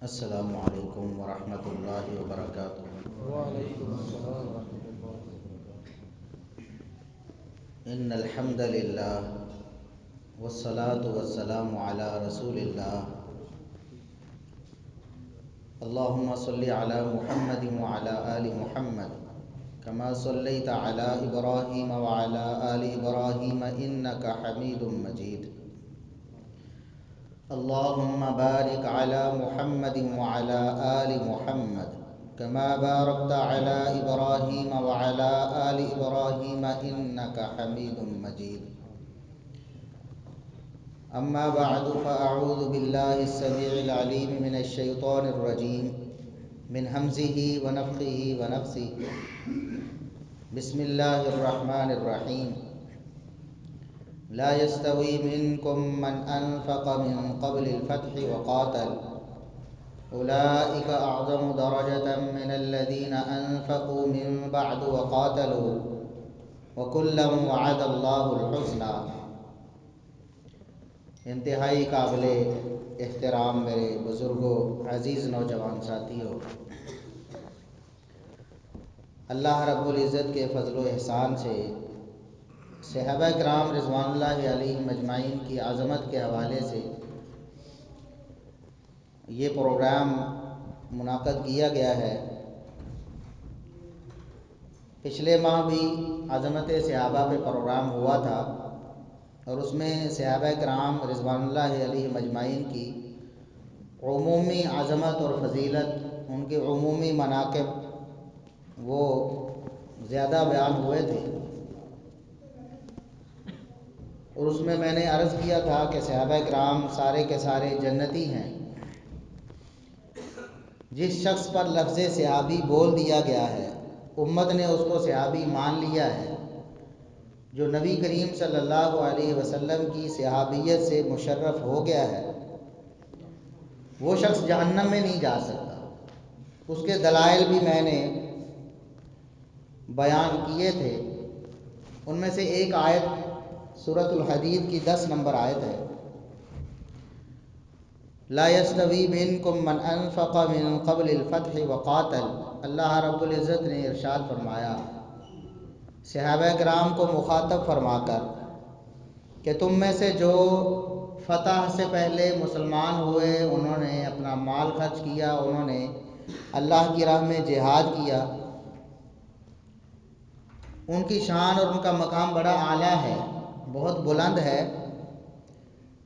السلام علیکم ورحمۃ اللہ وبرکاتہ۔ وعلیکم السلام ورحمۃ اللہ وبرکاتہ۔ ان الحمد للہ والصلاة والسلام علی رسول اللہ۔ اللہم صلی علی محمد وعلی آل محمد کما صلیت علی ابراہیم وعلی آل ابراہیم انک حمید مجید۔ اللہم بارک علی محمد وعلی آل محمد کما بارکت علی ابراہیم وعلی آل ابراہیم انک حمید مجید۔ اما بعد فاعوذ باللہ السمیع العلیم من الشیطان الرجیم من ہمزہ ونفخہ ونفثہ۔ بسم اللہ الرحمن الرحیم۔ لا يستوي منكم من أنفق من قبل الفتح وقاتل أولئك أعظم درجة من الذين أنفقوا من بعد وقاتلوا وكلا وعد الله الحسنى۔ انتہائی قابل احترام میرے بزرگوں، عزیز نوجوان ساتھیوں، اللہ رب العزت کے فضل و احسان سے صحابہ کرام رضوان اللہ علیہم اجمعین کی عظمت کے حوالے سے یہ پروگرام منعقد کیا گیا ہے۔ پچھلے ماہ بھی عظمت صحابہ پہ پروگرام ہوا تھا اور اس میں صحابہ کرام رضوان اللہ علیہم اجمعین کی عمومی عظمت اور فضیلت، ان کے عمومی مناقب وہ زیادہ بیان ہوئے تھے، اور اس میں نے عرض کیا تھا کہ صحابہ کرام سارے کے سارے جنتی ہیں۔ جس شخص پر لفظ صحابی بول دیا گیا ہے، امت نے اس کو صحابی مان لیا ہے، جو نبی کریم صلی اللہ علیہ وسلم کی صحابیت سے مشرف ہو گیا ہے، وہ شخص جہنم میں نہیں جا سکتا۔ اس کے دلائل بھی میں نے بیان کیے تھے۔ ان میں سے ایک آیت سورۃ الحدید کی 10 نمبر آیت ہے۔ لا يستوي منكم من انفق من قبل الفتح وقاتل۔ اللہ رب العزت نے ارشاد فرمایا صحابہ کرام کو مخاطب فرما کر کہ تم میں سے جو فتح سے پہلے مسلمان ہوئے، انہوں نے اپنا مال خرچ کیا، انہوں نے اللہ کی راہ میں جہاد کیا، ان کی شان اور ان کا مقام بڑا اعلیٰ ہے، بہت بلند ہے۔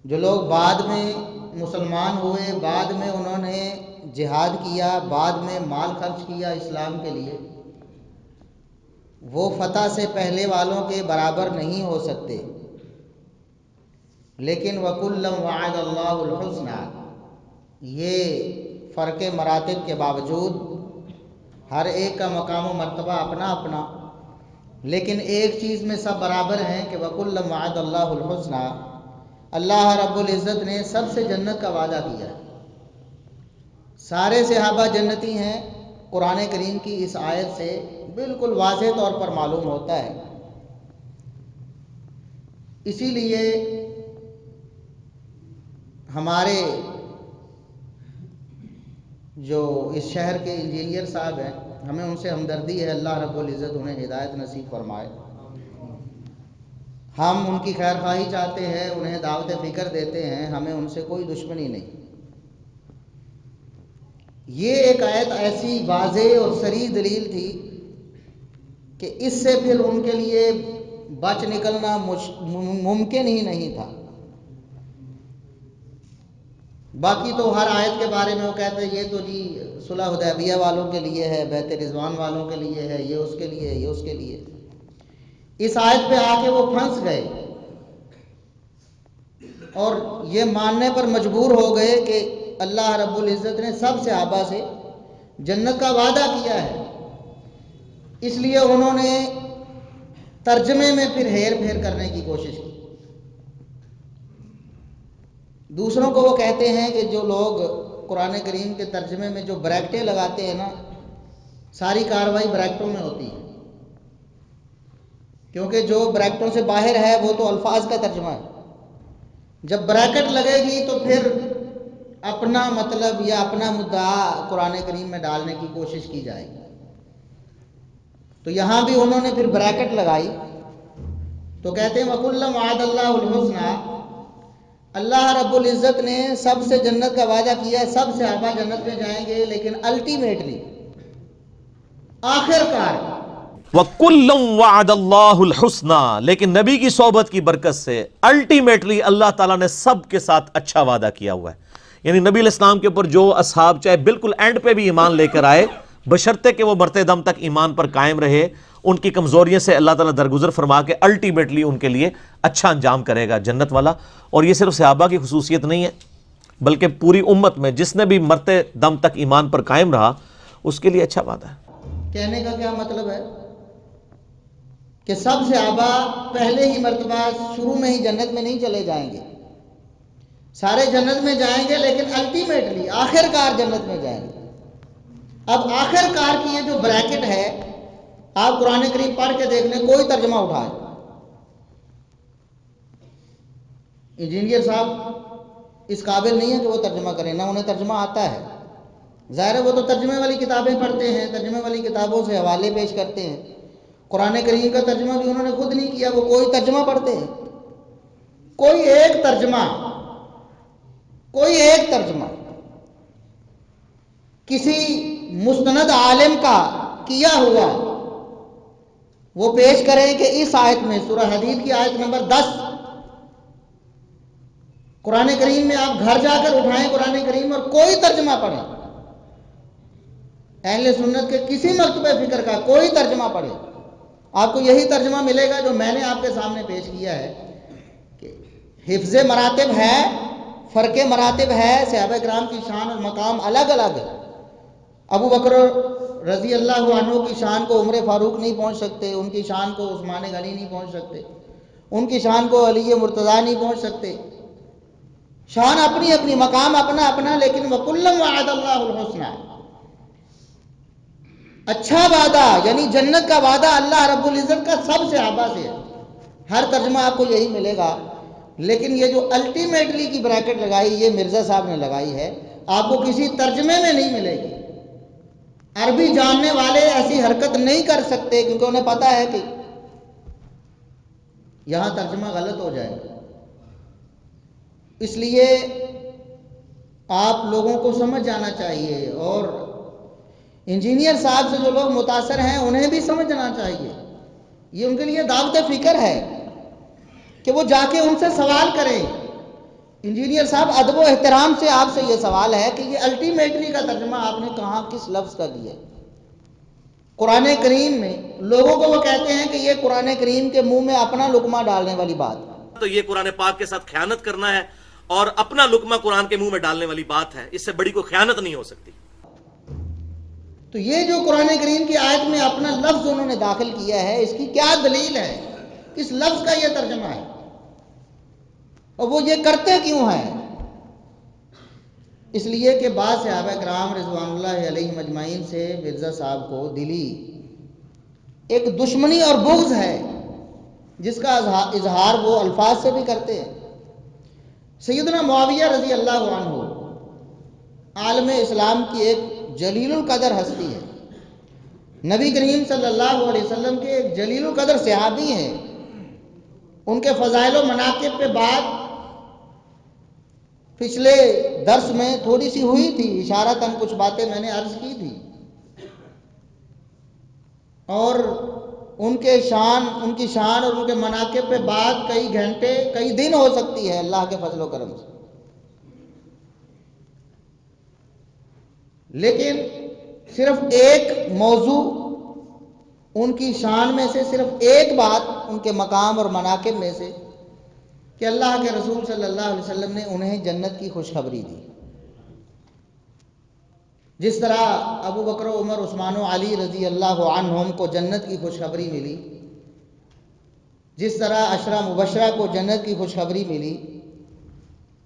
جو لوگ بعد میں مسلمان ہوئے، بعد میں انہوں نے جہاد کیا، بعد میں مال خرچ کیا اسلام کے لیے، وہ فتح سے پہلے والوں کے برابر نہیں ہو سکتے۔ لیکن وَكُلًّا وَعَدَ اللَّهُ الْحُسْنَى، یہ فرق مراتب کے باوجود ہر ایک کا مقام و مرتبہ اپنا اپنا، لیکن ایک چیز میں سب برابر ہیں کہ وَكُلًّا وَعَدَ اللَّهُ الْحُسْنَى، اللہ رب العزت نے سب سے جنت کا وعدہ کیا ہے۔ سارے صحابہ جنتی ہیں، قرآن کریم کی اس آیت سے بالکل واضح طور پر معلوم ہوتا ہے۔ اسی لیے ہمارے جو اس شہر کے انجینئر صاحب ہیں، ہمیں ان سے ہمدردی ہے، اللہ رب العزت انہیں ہدایت نصیب فرمائے۔ ہم ان کی خیر خواہی چاہتے ہیں، انہیں دعوت فکر دیتے ہیں، ہمیں ان سے کوئی دشمنی نہیں۔ یہ ایک آیت ایسی واضح اور صریح دلیل تھی کہ اس سے پھر ان کے لیے بچ نکلنا ممکن ہی نہیں تھا۔ باقی تو ہر آیت کے بارے میں وہ کہتے ہیں یہ تو جی صلح حدیبیہ والوں کے لیے ہے، بیعت رضوان والوں کے لیے ہے، یہ اس کے لیے ہے، یہ اس کے لیے۔ اس آیت پہ آ کے وہ پھنس گئے اور یہ ماننے پر مجبور ہو گئے کہ اللہ رب العزت نے سب صحابہ سے جنت کا وعدہ کیا ہے۔ اس لیے انہوں نے ترجمے میں پھر ہیر پھیر کرنے کی کوشش کی۔ دوسروں کو وہ کہتے ہیں کہ جو لوگ قرآن کریم کے ترجمے میں جو بریکٹیں لگاتے ہیں نا، ساری کاروائی بریکٹوں میں ہوتی ہے، کیونکہ جو بریکٹوں سے باہر ہے وہ تو الفاظ کا ترجمہ ہے۔ جب بریکٹ لگے گی تو پھر اپنا مطلب یا اپنا مدعا قرآن کریم میں ڈالنے کی کوشش کی جائے گی. تو یہاں بھی انہوں نے پھر بریکٹ لگائی تو کہتے ہیں وَكُلًّا وَعَدَ اللَّهُ الْحُسْنَى، اللہ رب العزت نے سب سے جنت کا وعدہ کیا ہے، سب صحابہ جنت میں جائیں گے، لیکن الٹیمیٹلی آخر کار وَكُلًّا وَعَدَ اللَّهُ الْحُسْنَى، لیکن نبی کی صحبت کی برکت سے الٹیمیٹلی اللہ تعالیٰ نے سب کے ساتھ اچھا وعدہ کیا ہوا ہے. یعنی نبی علیہ السلام کے اوپر جو اصحاب چاہے بالکل اینڈ پہ بھی ایمان لے کر آئے، بشرطے کہ وہ مرتے دم تک ایمان پر قائم رہے، ان کی کمزوریوں سے اللہ تعالیٰ درگزر فرما کے الٹیمیٹلی ان کے لیے اچھا انجام کرے گا، جنت والا. اور یہ صرف صحابہ کی خصوصیت نہیں ہے، بلکہ پوری امت میں جس نے بھی مرتے دم تک ایمان پر قائم رہا اس کے لیے اچھا وعدہ ہے. کہنے کا کیا مطلب ہے کہ سب صحابہ پہلے ہی مرتبہ شروع میں ہی جنت میں نہیں چلے جائیں گے، سارے جنت میں جائیں گے، لیکن الٹیمیٹلی آخر کار جنت میں جائیں گے. اب آخر کار کی یہ جو بریکٹ ہے، آپ قرآن کریم پڑھ کے دیکھ لیں، کوئی ترجمہ اٹھائے. انجینئر صاحب اس قابل نہیں ہے کہ وہ ترجمہ کریں، نہ انہیں ترجمہ آتا ہے. ظاہر ہے وہ تو ترجمے والی کتابیں پڑھتے ہیں، ترجمے والی کتابوں سے حوالے پیش کرتے ہیں. قرآن کریم کا ترجمہ بھی انہوں نے خود نہیں کیا، وہ کوئی ترجمہ پڑھتے ہیں. کوئی ایک ترجمہ کسی مستند عالم کا کیا ہوا وہ پیش کریں کہ اس آیت میں، سورہ حدید کی آیت نمبر 10 قرآن کریم میں، آپ گھر جا کر اٹھائیں قرآن کریم اور کوئی ترجمہ پڑھیں، اہل سنت کے کسی مکتبہ فکر کا کوئی ترجمہ پڑھیں، آپ کو یہی ترجمہ ملے گا جو میں نے آپ کے سامنے پیش کیا ہے کہ حفظ مراتب ہے، فرق مراتب ہے، صحابہ کرام کی شان اور مقام الگ الگ ہے. ابو بکر رضی اللہ عنہ کی شان کو عمر فاروق نہیں پہنچ سکتے، ان کی شان کو عثمان غنی نہیں پہنچ سکتے، ان کی شان کو علی مرتضیٰ نہیں پہنچ سکتے. شان اپنی اپنی، مقام اپنا اپنا، لیکن وَكُلًّا وَعَدَ اللَّهُ الْحُسْنَى، اچھا وعدہ یعنی جنت کا وعدہ اللہ رب العزت کا سب صحابہ سے ہے. ہر ترجمہ آپ کو یہی ملے گا، لیکن یہ جو الٹیمیٹلی کی بریکٹ لگائی یہ مرزا صاحب نے لگائی ہے، آپ کو کسی ترجمے میں نہیں ملے گی. عربی جاننے والے ایسی حرکت نہیں کر سکتے کیونکہ انہیں پتا ہے کہ یہاں ترجمہ غلط ہو جائے گا. اس لیے آپ لوگوں کو سمجھ جانا چاہیے، اور انجینئر صاحب سے جو لوگ متاثر ہیں انہیں بھی سمجھنا چاہیے. یہ ان کے لیے دعوت فکر ہے کہ وہ جا کے ان سے سوال کریں. انجینئر صاحب ادب و احترام سے آپ سے یہ سوال ہے کہ یہ الٹیمیٹلی کا ترجمہ آپ نے کہاں کس لفظ کا کیا ہے؟ قرآن کریم میں لوگوں کو وہ کہتے ہیں کہ یہ قرآن کریم کے منہ میں اپنا لقمہ ڈالنے والی بات ہے. تو یہ قرآن پاک کے ساتھ خیانت کرنا ہے اور اپنا لقمہ قرآن کے منہ میں ڈالنے والی بات ہے، اس سے بڑی کوئی خیانت نہیں ہو سکتی. تو یہ جو قرآن کریم کی آیت میں اپنا لفظ انہوں نے داخل کیا ہے، اس کی کیا دلیل ہے؟ کس لفظ کا یہ ترجمہ ہے اور وہ یہ کرتے کیوں ہیں؟ اس لیے کہ بعض صحابہ کرام رضوان اللہ علیہم اجمعین سے مرزا صاحب کو دلی ایک دشمنی اور بغض ہے، جس کا اظہار وہ الفاظ سے بھی کرتے ہیں. سیدنا معاویہ رضی اللہ عنہ عالم اسلام کی ایک جلیل القدر ہستی ہے، نبی کریم صلی اللہ علیہ وسلم کے ایک جلیل القدر صحابی ہیں. ان کے فضائل و مناقب پہ بات پچھلے درس میں تھوڑی سی ہوئی تھی، اشارتاً کچھ باتیں میں نے عرض کی تھی، اور ان کی شان اور ان کے مناقب پہ بات کئی گھنٹے کئی دن ہو سکتی ہے اللہ کے فضل و کرم سے. لیکن صرف ایک موضوع ان کی شان میں سے، صرف ایک بات ان کے مقام اور مناقب میں سے، کہ اللہ کے رسول صلی اللہ علیہ وسلم نے انہیں جنت کی خوشخبری دی. جس طرح ابو بکر و عمر عثمان و علی رضی اللہ عنہم کو جنت کی خوشخبری ملی، جس طرح عشرہ مبشرہ کو جنت کی خوشخبری ملی،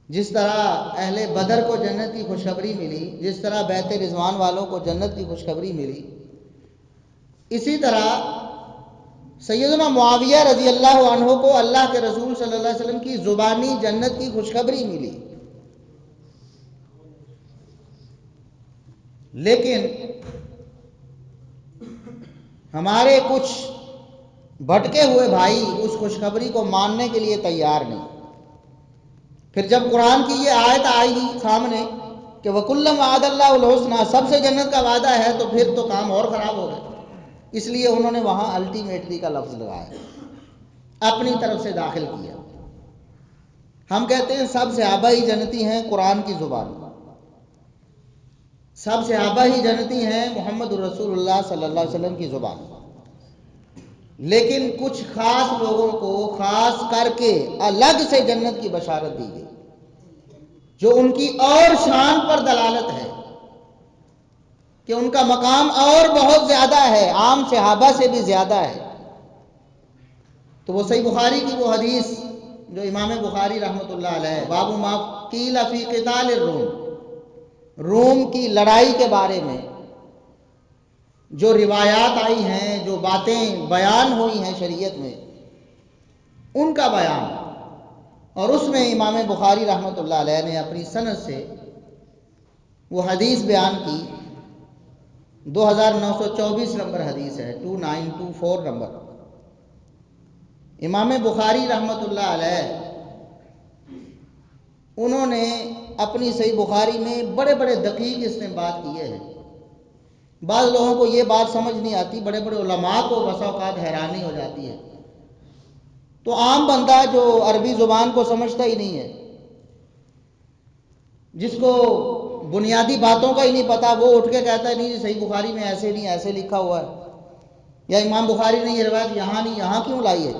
جس طرح اہل بدر کو جنت کی خوشخبری ملی، جس طرح بیت رضوان والوں کو جنت کی خوشخبری ملی، اسی طرح سیدنا معاویہ رضی اللہ عنہ کو اللہ کے رسول صلی اللہ علیہ وسلم کی زبانی جنت کی خوشخبری ملی. لیکن ہمارے کچھ بھٹکے ہوئے بھائی اس خوشخبری کو ماننے کے لیے تیار نہیں۔ پھر جب قرآن کی یہ آیت آئی سامنے کہ وَكُلًّا وَعَدَ اللَّهُ الْحُسْنَىٰ، سب سے جنت کا وعدہ ہے، تو پھر تو کام اور خراب ہو گئے، اس لیے انہوں نے وہاں الٹیمیٹلی کا لفظ لگایا، اپنی طرف سے داخل کیا۔ ہم کہتے ہیں سب صحابہ ہی جنتی ہیں قرآن کی زبان، سب صحابہ ہی جنتی ہیں محمد رسول اللہ صلی اللہ علیہ وسلم کی زبان، لیکن کچھ خاص لوگوں کو خاص کر کے الگ سے جنت کی بشارت دی گئی، جو ان کی اور شان پر دلالت ہے کہ ان کا مقام اور بہت زیادہ ہے، عام صحابہ سے بھی زیادہ ہے۔ تو وہ صحیح بخاری کی وہ حدیث جو امام بخاری رحمۃ اللہ علیہ باب ما قیل فی قتال الروم، روم کی لڑائی کے بارے میں جو روایات آئی ہیں، جو باتیں بیان ہوئی ہیں شریعت میں، ان کا بیان، اور اس میں امام بخاری رحمۃ اللہ علیہ نے اپنی سند سے وہ حدیث بیان کی، 2924 نمبر حدیث ہے، 2924 نمبر۔ امام بخاری رحمۃ اللہ علیہ انہوں نے اپنی صحیح بخاری میں بڑے بڑے دقیق استنباط کیے ہیں۔ بعض لوگوں کو یہ بات سمجھ نہیں آتی، بڑے بڑے علماء کو بسا اوقات حیرانی ہو جاتی ہے، تو عام بندہ جو عربی زبان کو سمجھتا ہی نہیں ہے، جس کو بنیادی باتوں کا ہی نہیں پتا، وہ اٹھ کے کہتا ہے نہیں صحیح بخاری میں ایسے نہیں، ایسے لکھا ہوا ہے، یا امام بخاری نے یہ روایت یہاں نہیں یہاں کیوں لائی ہے۔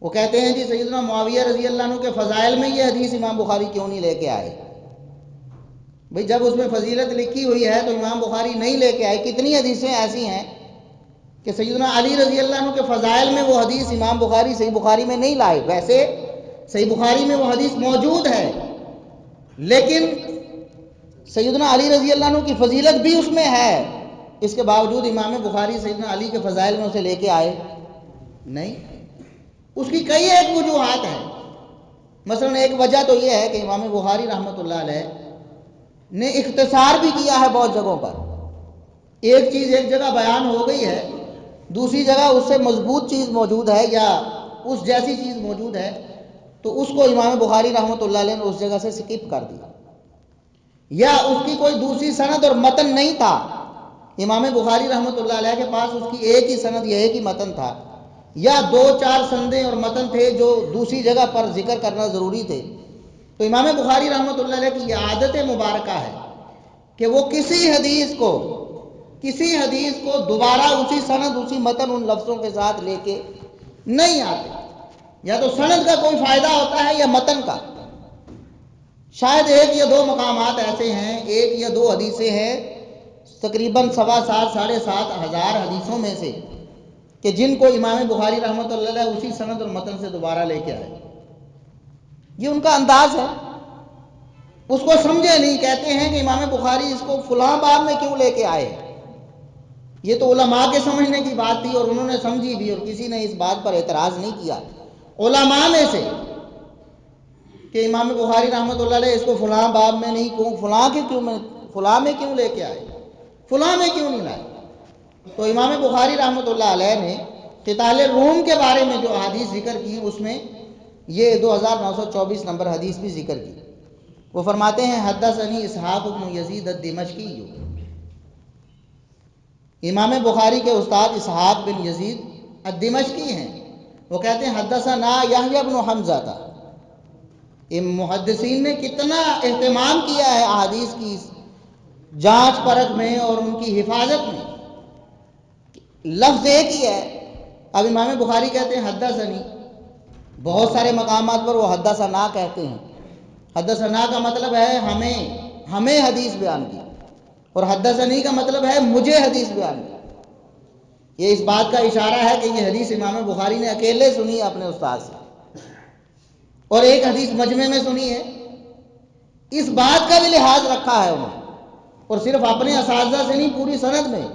وہ کہتے ہیں جی سیدنا معاویہ رضی اللہ عنہ کے فضائل میں یہ حدیث امام بخاری کیوں نہیں لے کے آئے؟ بھئی جب اس میں فضیلت لکھی ہوئی ہے تو امام بخاری نہیں لے کے آئے۔ کتنی حدیثیں ایسی ہیں کہ سیدنا علی رضی اللہ عنہ کے فضائل میں وہ حدیث امام بخاری صحیح بخاری میں نہیں لائے، ویسے صحیح بخاری میں وہ حدیث موجود ہے، لیکن سیدنا علی رضی اللہ عنہ کی فضیلت بھی اس میں ہے، اس کے باوجود امام بخاری سیدنا علی کے فضائل میں اسے لے کے آئے نہیں۔ اس کی کئی ایک وجوہات ہیں، مثلا ایک وجہ تو یہ ہے کہ امام بخاری رحمۃ اللہ علیہ نے اختصار بھی کیا ہے بہت جگہوں پر، ایک چیز ایک جگہ بیان ہو گئی ہے، دوسری جگہ اس سے مضبوط چیز موجود ہے یا اس جیسی چیز موجود ہے، تو اس کو امام بخاری رحمۃ اللہ علیہ نے اس جگہ سے سکپ کر دیا، یا اس کی کوئی دوسری سند اور متن نہیں تھا، امام بخاری رحمۃ اللہ علیہ کے پاس اس کی ایک ہی سند یا ایک ہی متن تھا، یا دو چار سندیں اور متن تھے جو دوسری جگہ پر ذکر کرنا ضروری تھے۔ تو امام بخاری رحمۃ اللہ علیہ کی یہ عادت مبارکہ ہے کہ وہ کسی حدیث کو دوبارہ اسی سند اسی متن ان لفظوں کے ساتھ لے کے نہیں آتے، یا تو سند کا کوئی فائدہ ہوتا ہے یا متن کا۔ شاید ایک یا دو مقامات ایسے ہیں، ایک یا دو حدیثیں ہیں تقریباً 7.25 ساڑھے 7 ہزار حدیثوں میں سے کہ جن کو امام بخاری رحمۃ اللہ علیہ اسی سند اور متن سے دوبارہ لے کے آئے۔ یہ ان کا انداز ہے، اس کو سمجھے نہیں، کہتے ہیں کہ امام بخاری اس کو فلاں باب میں کیوں لے کے آئے۔ یہ تو علماء کے سمجھنے کی بات تھی اور انہوں نے سمجھی بھی، اور کسی نے اس بات پر اعتراض نہیں کیا علماء میں سے کہ امام بخاری رحمۃ اللہ علیہ اس کو فلاں باب میں نہیں، فلاں میں کیوں لے کے آئے، فلاں میں کیوں نہیں لائے۔ تو امام بخاری رحمۃ اللہ علیہ نے قتال روم کے بارے میں جو احادیث ذکر کی اس میں یہ 2924 نمبر حدیث بھی ذکر کی۔ وہ فرماتے ہیں حدثنی اسحاق بن یزید الدمشقی، امام بخاری کے استاد اسحاق بن یزید الدمشقی ہیں، وہ کہتے ہیں حدثنا یحییٰ بن حمزہ تھا۔ محدثین نے کتنا اہتمام کیا ہے احادیث کی جانچ پرکھ میں اور ان کی حفاظت میں، لفظ ایک ہی ہے۔ اب امام بخاری کہتے ہیں حدثنی، بہت سارے مقامات پر وہ حدثنا کہتے ہیں، حدثنا کا مطلب ہے ہمیں حدیث بیان کی، اور حدثنی کا مطلب ہے مجھے حدیث بیان کی۔ یہ اس بات کا اشارہ ہے کہ یہ حدیث امام بخاری نے اکیلے سنی ہے اپنے استاد سے، اور ایک حدیث مجمع میں سنی ہے، اس بات کا بھی لحاظ رکھا ہے انہوں نے، اور صرف اپنے اساتذہ سے نہیں، پوری سند میں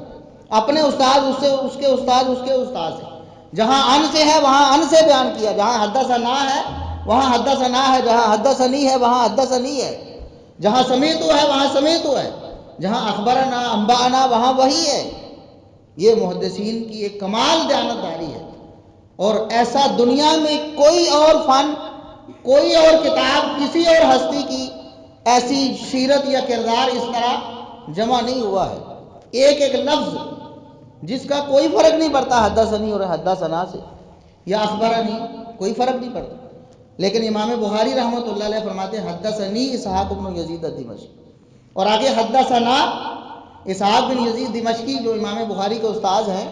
اپنے استاد اس کے استاد سے، جہاں ان سے ہے وہاں ان سے بیان کیا، جہاں حدثنا ہے وہاں حدثنا ہے، جہاں حدثنی ہے وہاں حدثنی ہے، جہاں سمیتو ہے وہاں سمیتو ہے، جہاں اخبرنا انبانا وہاں وہی ہے۔ یہ محدثین کی ایک کمال دیانتداری ہے، اور ایسا دنیا میں کوئی اور فن، کوئی اور کتاب، کسی اور ہستی کی ایسی سیرت یا کردار اس طرح جمع نہیں ہوا ہے۔ ایک ایک لفظ جس کا کوئی فرق نہیں پڑتا حدثنی اور حدثنا سے یا اخبرنی، کوئی فرق نہیں پڑتا۔ لیکن امام بخاری رحمۃ اللہ علیہ فرماتے ہیں حدثنی اسحاق بن یزید الدمشقی، اور آگے حدثنا اسحاق بن یزید دمشقی جو امام بخاری کے استاذ ہیں،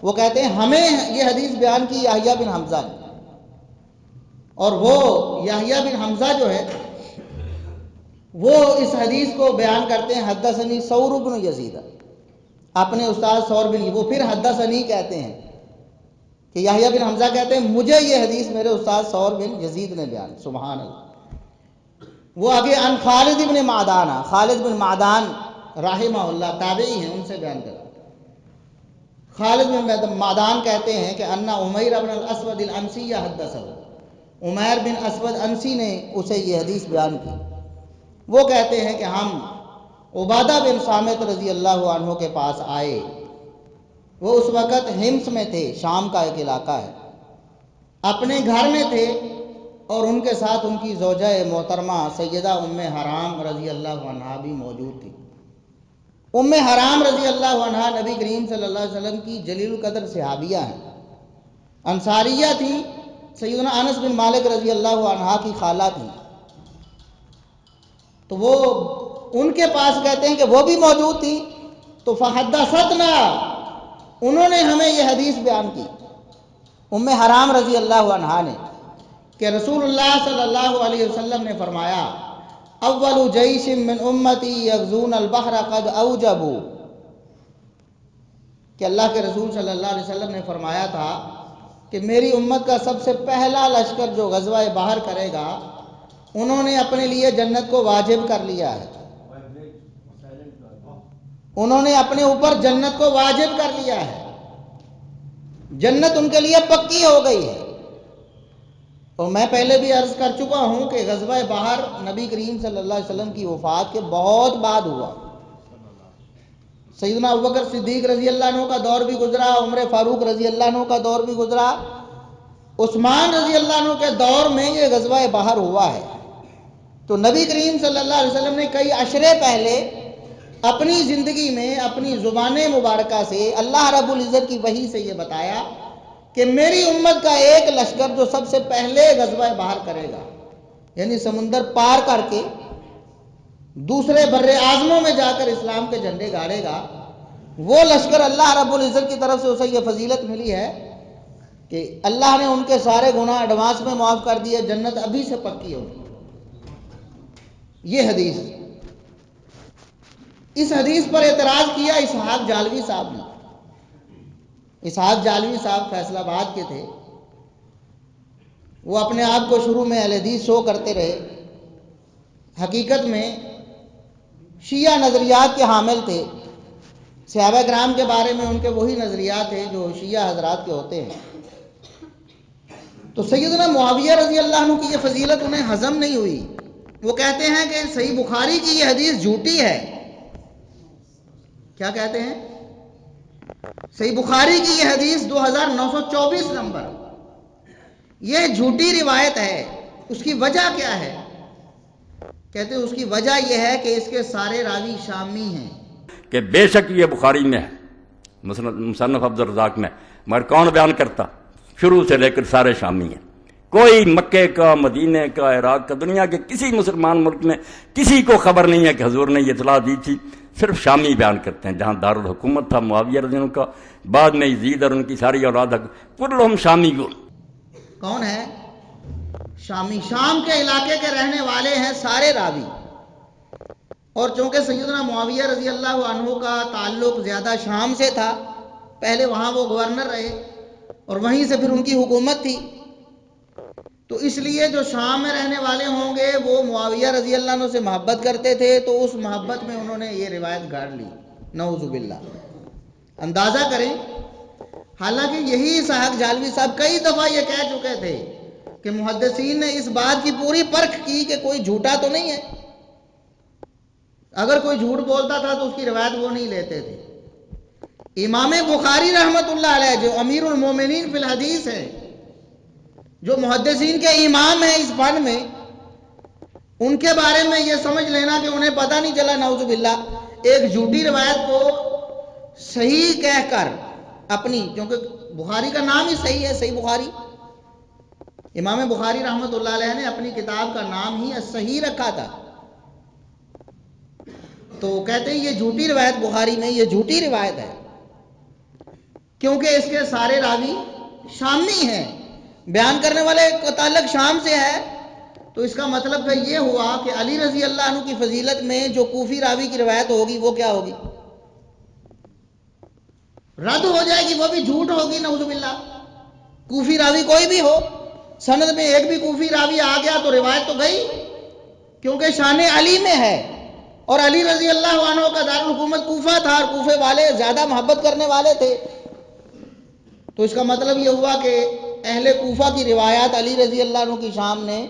وہ کہتے ہیں ہمیں یہ حدیث بیان کی یحییٰ بن حمزہ نے، اور وہ یحییٰ بن حمزہ جو ہے وہ اس حدیث کو بیان کرتے ہیں حدثنی ثور بن یزید، اپنے استاد ثور بن، وہ پھر حدثنی کہتے ہیں کہ یحییٰ بن حمزہ کہتے ہیں مجھے یہ حدیث میرے استاد ثور بن یزید نے بیان، سبحان اللہ۔ وہ آگے عن خالد بن معدان، خالد بن معدان رحمہ اللہ تابعی ہیں، ان سے بیان کرتے ہیں۔ خالد بن معدان کہتے ہیں کہ ان عمیر بن الاسود الانسی حدثہ، عمیر بن اسود انسی نے اسے یہ حدیث بیان کی۔ وہ کہتے ہیں کہ ہم عبادہ بن صامت رضی اللہ عنہ کے پاس آئے، وہ اس وقت ہمس میں تھے، شام کا ایک علاقہ ہے، اپنے گھر میں تھے، اور ان کے ساتھ ان کی زوجہ محترمہ سیدہ ام حرام رضی اللہ عنہا بھی موجود تھی۔ ام حرام رضی اللہ عنہا نبی کریم صلی اللہ علیہ وسلم کی جلیل القدر صحابیہ ہیں، انصاریہ تھیں، سیدنا انس بن مالک رضی اللہ عنہا کی خالہ تھیں۔ تو وہ ان کے پاس کہتے ہیں کہ وہ بھی موجود تھی، تو فحدثتنا، انہوں نے ہمیں یہ حدیث بیان کی، ام حرام رضی اللہ عنہا نے، کہ رسول اللہ صلی اللہ علیہ وسلم نے فرمایا اول جیش من امتی یغزون البحر قد اوجبوا، کہ اللہ کے رسول صلی اللہ علیہ وسلم نے فرمایا تھا کہ میری امت کا سب سے پہلا لشکر جو غزوہ بحر کرے گا انہوں نے اپنے لیے جنت کو واجب کر لیا ہے، انہوں نے اپنے اوپر جنت کو واجب کر لیا ہے، جنت ان کے لیے پکی ہو گئی ہے۔ اور میں پہلے بھی عرض کر چکا ہوں کہ غزوہ بحر نبی کریم صلی اللہ علیہ وسلم کی وفات کے بہت بعد ہوا۔ سیدنا ابوبکر صدیق رضی اللہ عنہ کا دور بھی گزرا، عمر فاروق رضی اللہ عنہ کا دور بھی گزرا، عثمان رضی اللہ عنہ کے دور میں یہ غزوہ بحر ہوا ہے۔ تو نبی کریم صلی اللہ علیہ وسلم نے کئی عشرے پہلے اپنی زندگی میں اپنی زبان مبارکہ سے اللہ رب العزت کی وحی سے یہ بتایا کہ میری امت کا ایک لشکر جو سب سے پہلے غزوہ بحر کرے گا، یعنی سمندر پار کر کے دوسرے بر اعظموں میں جا کر اسلام کے جھنڈے گاڑے گا، وہ لشکر اللہ رب العزت کی طرف سے اسے یہ فضیلت ملی ہے کہ اللہ نے ان کے سارے گناہ ایڈوانس میں معاف کر دیے، جنت ابھی سے پکی ہوگی۔ یہ حدیث، اس حدیث پر اعتراض کیا اسحاق جالوی صاحب نے۔ اسحاق جالوی صاحب فیصل آباد کے تھے، وہ اپنے آپ کو شروع میں اہل حدیث شو کرتے رہے، حقیقت میں شیعہ نظریات کے حامل تھے، صحابہ کرام کے بارے میں ان کے وہی نظریات ہیں جو شیعہ حضرات کے ہوتے ہیں۔ تو سیدنا معاویہ رضی اللہ عنہ کی یہ فضیلت انہیں ہضم نہیں ہوئی، وہ کہتے ہیں کہ صحیح بخاری کی یہ حدیث جھوٹی ہے۔ کیا کہتے ہیں؟ صحیح بخاری کی یہ حدیث 2924 نمبر، یہ جھوٹی روایت ہے۔ اس کی وجہ کیا ہے؟ کہتے ہیں اس کی وجہ یہ ہے کہ اس کے سارے راوی شامی ہیں۔ کہ بے شک یہ بخاری میں ہے، مصنف عبدالرزاق میں، مگر کون بیان کرتا؟ شروع سے لے کر سارے شامی ہیں، کوئی مکے کا، مدینے کا، عراق کا، دنیا کے کسی مسلمان ملک میں کسی کو خبر نہیں ہے کہ حضور نے یہ اطلاع دی تھی، صرف شامی بیان کرتے ہیں۔ جہاں دارالحکومت تھا معاویہ رضی اللہ عنہ کا، بعد میں یزید اور ان کی ساری اولاد، کلہم شامی گون۔ کون ہے؟ شامی، شام کے علاقے کے رہنے والے ہیں سارے راوی۔ اور چونکہ سیدنا معاویہ رضی اللہ عنہ کا تعلق زیادہ شام سے تھا، پہلے وہاں وہ گورنر رہے اور وہیں سے پھر ان کی حکومت تھی، تو اس لیے جو شام میں رہنے والے ہوں گے وہ معاویہ رضی اللہ عنہ سے محبت کرتے تھے، تو اس محبت میں انہوں نے یہ روایت گاڑ لی، نعوذ باللہ۔ اندازہ کریں، حالانکہ یہی اسحاق جالوی صاحب کئی دفعہ یہ کہہ چکے تھے کہ محدثین نے اس بات کی پوری پرکھ کی کہ کوئی جھوٹا تو نہیں ہے۔ اگر کوئی جھوٹ بولتا تھا تو اس کی روایت وہ نہیں لیتے تھے۔ امام بخاری رحمت اللہ علیہ جو امیر المومنین فی الحدیث ہے، جو محدثین کے امام ہیں اس فن میں، ان کے بارے میں یہ سمجھ لینا کہ انہیں پتہ نہیں چلا نعوذ باللہ ایک جھوٹی روایت کو صحیح کہہ کر اپنی، کیونکہ بخاری کا نام ہی صحیح ہے، صحیح بخاری، امام بخاری رحمت اللہ علیہ نے اپنی کتاب کا نام ہی صحیح رکھا تھا، تو کہتے ہیں یہ جھوٹی روایت بخاری میں، یہ جھوٹی روایت ہے کیونکہ اس کے سارے راوی شامی ہیں، بیان کرنے والے کا تعلق شام سے ہے، تو اس کا مطلب کہ یہ ہوا کہ علی رضی اللہ عنہ کی فضیلت میں جو کوفی راوی کی روایت ہوگی وہ کیا ہوگی؟ رد ہو جائے گی، وہ بھی جھوٹ ہوگی نعوذ باللہ۔ کوفی راوی کوئی بھی ہو، سند میں ایک بھی کوفی راوی آ گیا تو روایت تو گئی، کیونکہ شان علی میں ہے، اور علی رضی اللہ عنہ کا دارالحکومت کوفہ تھا اور کوفے والے زیادہ محبت کرنے والے تھے، تو اس کا مطلب یہ ہوا کہ اہل کوفہ کی روایات علی رضی اللہ عنہ کی شان میں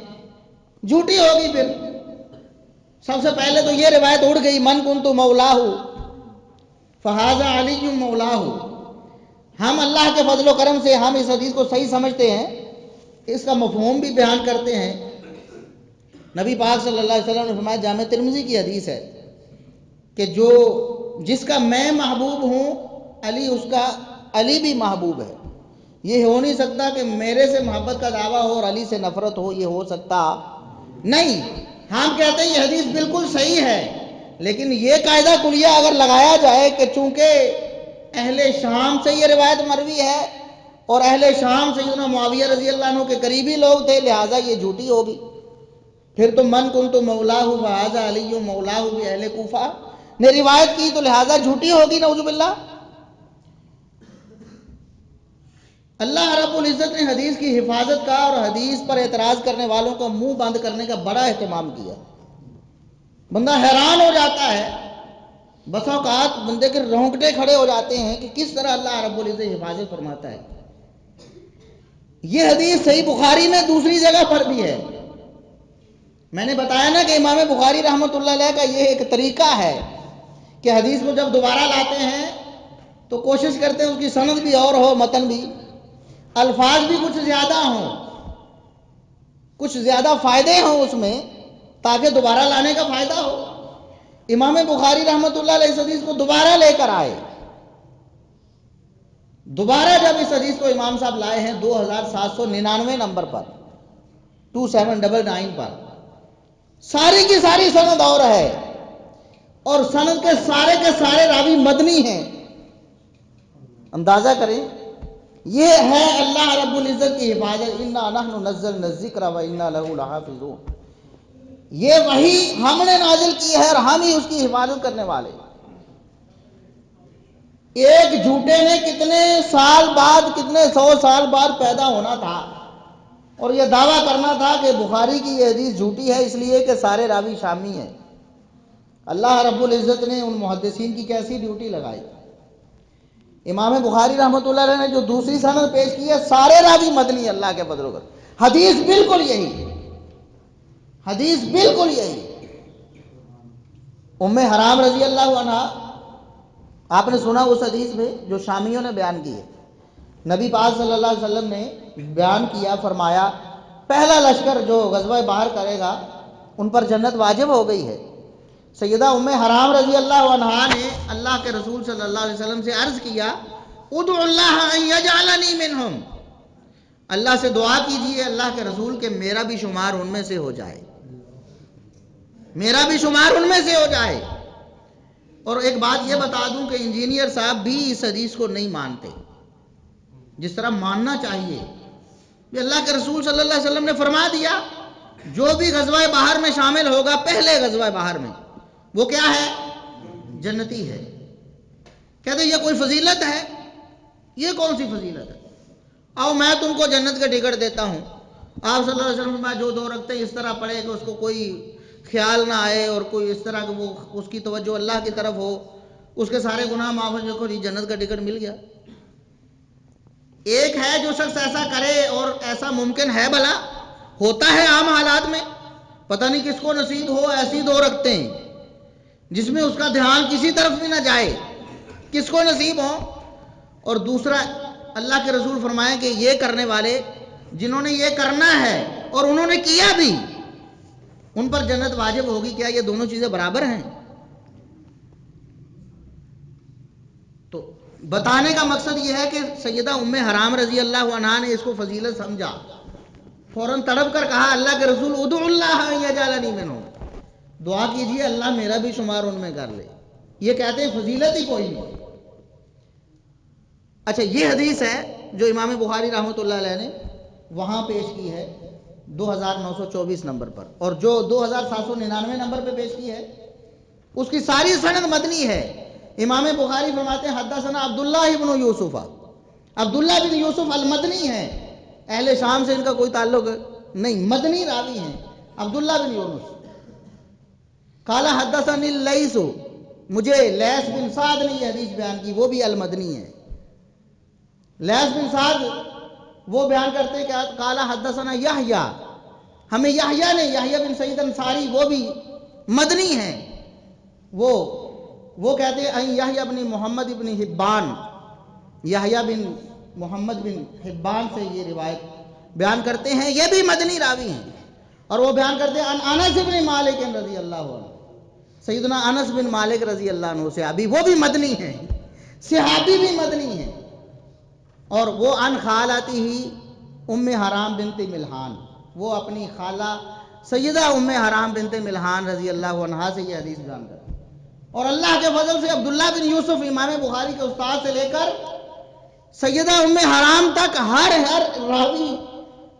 جھوٹی ہوگی۔ پھر سب سے پہلے تو یہ روایت اڑ گئی، من کنت مولاہ فہذا علی مولاہ، ہم اللہ کے فضل و کرم سے ہم اس حدیث کو صحیح سمجھتے ہیں، اس کا مفہوم بھی بیان کرتے ہیں۔ نبی پاک صلی اللہ علیہ وسلم نے فرمایا، جامع ترمذی کی حدیث ہے کہ جس کا میں محبوب ہوں علی اس کا علی بھی محبوب ہے، یہ ہو نہیں سکتا کہ میرے سے محبت کا دعویٰ ہو اور علی سے نفرت ہو، یہ ہو سکتا نہیں۔ ہم کہتے ہیں یہ حدیث بالکل صحیح ہے، لیکن یہ قاعدہ کلیہ اگر لگایا جائے کہ چونکہ اہل شام سے یہ روایت مروی ہے اور اہل شام سیدنا معاویہ رضی اللہ عنہ کے قریبی لوگ تھے، لہٰذا یہ جھوٹی ہوگی، پھر تو من کنت مولاہ فہذا علی مولاہ بھی اہل کوفہ نے روایت کی تو لہٰذا جھوٹی ہوگی نعوذ باللہ۔ اللہ رب العزت نے حدیث کی حفاظت کا اور حدیث پر اعتراض کرنے والوں کا منہ بند کرنے کا بڑا اہتمام کیا۔ بندہ حیران ہو جاتا ہے، بس اوقات بندے کے رونگٹے کھڑے ہو جاتے ہیں کہ کس طرح اللہ رب العزت حفاظت فرماتا ہے۔ یہ حدیث صحیح بخاری میں دوسری جگہ پر بھی ہے۔ میں نے بتایا نا کہ امام بخاری رحمت اللہ علیہ کا یہ ایک طریقہ ہے کہ حدیث کو جب دوبارہ لاتے ہیں تو کوشش کرتے ہیں اس کی سند بھی اور ہو، متن بھی، الفاظ بھی کچھ زیادہ ہوں، کچھ زیادہ فائدے ہوں اس میں، تاکہ دوبارہ لانے کا فائدہ ہو۔ امام بخاری رحمت اللہ علیہ اس حدیث کو دوبارہ لے کر آئے، دوبارہ جب اس حدیث کو امام صاحب لائے ہیں 2799 نمبر پر، 2799 پر، ساری کی ساری سند اور ہے، اور سند کے سارے راوی مدنی ہیں۔ اندازہ کریں، یہ ہے اللہ رب العزت کی حفاظت، انا نحن نزلنا الذکر وانا لہ لحافظون، یہ وحی ہم نے نازل کی ہے اور ہم ہی اس کی حفاظت کرنے والے۔ ایک جھوٹے نے کتنے سال بعد، کتنے 100 سال بعد پیدا ہونا تھا اور یہ دعویٰ کرنا تھا کہ بخاری کی یہ حدیث جھوٹی ہے اس لیے کہ سارے راوی شامی ہیں۔ اللہ رب العزت نے ان محدثین کی کیسی ڈیوٹی لگائی۔ امام بخاری رحمت اللہ علیہ نے جو دوسری سند پیش کی ہے، سارے راوی مدنی، اللہ کے فضل و کرم، حدیث بالکل یہی، حدیث بالکل یہی۔ ام حرام رضی اللہ عنہ، آپ نے سنا اس حدیث میں جو شامیوں نے بیان کی ہے، نبی پاک صلی اللہ علیہ وسلم نے بیان کیا، فرمایا پہلا لشکر جو غزوہ بحر کرے گا ان پر جنت واجب ہو گئی ہے۔ سیدہ ام حرام رضی اللہ عنہا نے اللہ کے رسول صلی اللہ علیہ وسلم سے عرض کیا، ادعو اللہ ان یجعلنی منہم، اللہ سے دعا کیجئے اللہ کے رسول کہ میرا بھی شمار ان میں سے ہو جائے، میرا بھی شمار ان میں سے ہو جائے۔ اور ایک بات یہ بتا دوں کہ انجینئر صاحب بھی اس حدیث کو نہیں مانتے جس طرح ماننا چاہیے۔ کہ اللہ کے رسول صلی اللہ علیہ وسلم نے فرما دیا جو بھی غزوہ بحر میں شامل ہوگا، پہلے غزوہ بحر میں، وہ کیا ہے؟ جنتی ہے۔ کہتے ہیں یہ کوئی فضیلت ہے؟ یہ کون سی فضیلت ہے؟ آؤ میں تم کو جنت کا ٹکٹ دیتا ہوں۔ آپ صلی اللہ علیہ وسلم میں جو دو رکھتے اس طرح پڑھے کہ اس کو کوئی خیال نہ آئے اور کوئی اس طرح کہ وہ اس کی توجہ اللہ کی طرف ہو، اس کے سارے گناہ معاف ہو، دیکھو جی جنت کا ٹکٹ مل گیا۔ ایک ہے جو شخص ایسا کرے اور ایسا ممکن ہے، بھلا ہوتا ہے عام حالات میں، پتہ نہیں کس کو نصیب ہو، ایسی دو رکھتے ہیں جس میں اس کا دھیان کسی طرف بھی نہ جائے، کس کو نصیب ہو؟ اور دوسرا اللہ کے رسول فرمائیں کہ یہ کرنے والے جنہوں نے یہ کرنا ہے اور انہوں نے کیا بھی، ان پر جنت واجب ہوگی۔ کیا یہ دونوں چیزیں برابر ہیں؟ تو بتانے کا مقصد یہ ہے کہ سیدہ ام حرام رضی اللہ عنہا نے اس کو فضیلت سمجھا، فوراً تڑپ کر کہا اللہ کے رسول ادعو اللہ ان یجعلنی منہم، دعا کیجئے اللہ میرا بھی شمار ان میں کر لے۔ یہ کہتے ہیں فضیلت ہی کوئی نہیں۔ اچھا، یہ حدیث ہے جو امام بخاری رحمۃ اللہ علیہ نے وہاں پیش کی ہے 2924 نمبر پر، اور جو 2799 نمبر پہ پیش کی ہے اس کی ساری سند مدنی ہے۔ امام بخاری فرماتے ہیں حدثنا عبداللہ ابن یوسف، عبداللہ بن یوسف المدنی ہے، اہل شام سے ان کا کوئی تعلق نہیں، مدنی راوی ہیں عبداللہ بن یونس۔ قال حدثنی اللیث، مجھے لیث بن سعد نے یہ حدیث بیان کی، وہ بھی المدنی ہے۔ لیث بن سعد وہ بیان کرتے کہ قال حدثنا یحییٰ، ہمیں یحییٰ نے، یحییٰ بن سعید انصاری، وہ بھی مدنی ہیں، وہ کہتے ہیں این یحییٰ بن محمد بن حبان، یحییٰ بن محمد بن حبان سے یہ روایت بیان کرتے ہیں، یہ بھی مدنی راوی ہیں، اور وہ بیان کرتے ہیں انس بن مالک رضی اللہ عنہ، سیدنا انس بن مالک رضی اللہ عنہ سے ابھی، وہ بھی مدنی ہیں، صحابی بھی مدنی ہیں۔ اور وہ ان خالتی ہی ام حرام بنت ملحان، وہ اپنی خالہ سیدہ ام حرام بنت ملحان رضی اللہ عنہا سے یہ حدیث بیان کرتے ہیں۔ اور اللہ کے فضل سے عبداللہ بن یوسف امام بخاری کے استاد سے لے کر سیدہ ام حرام تک ہر راوی،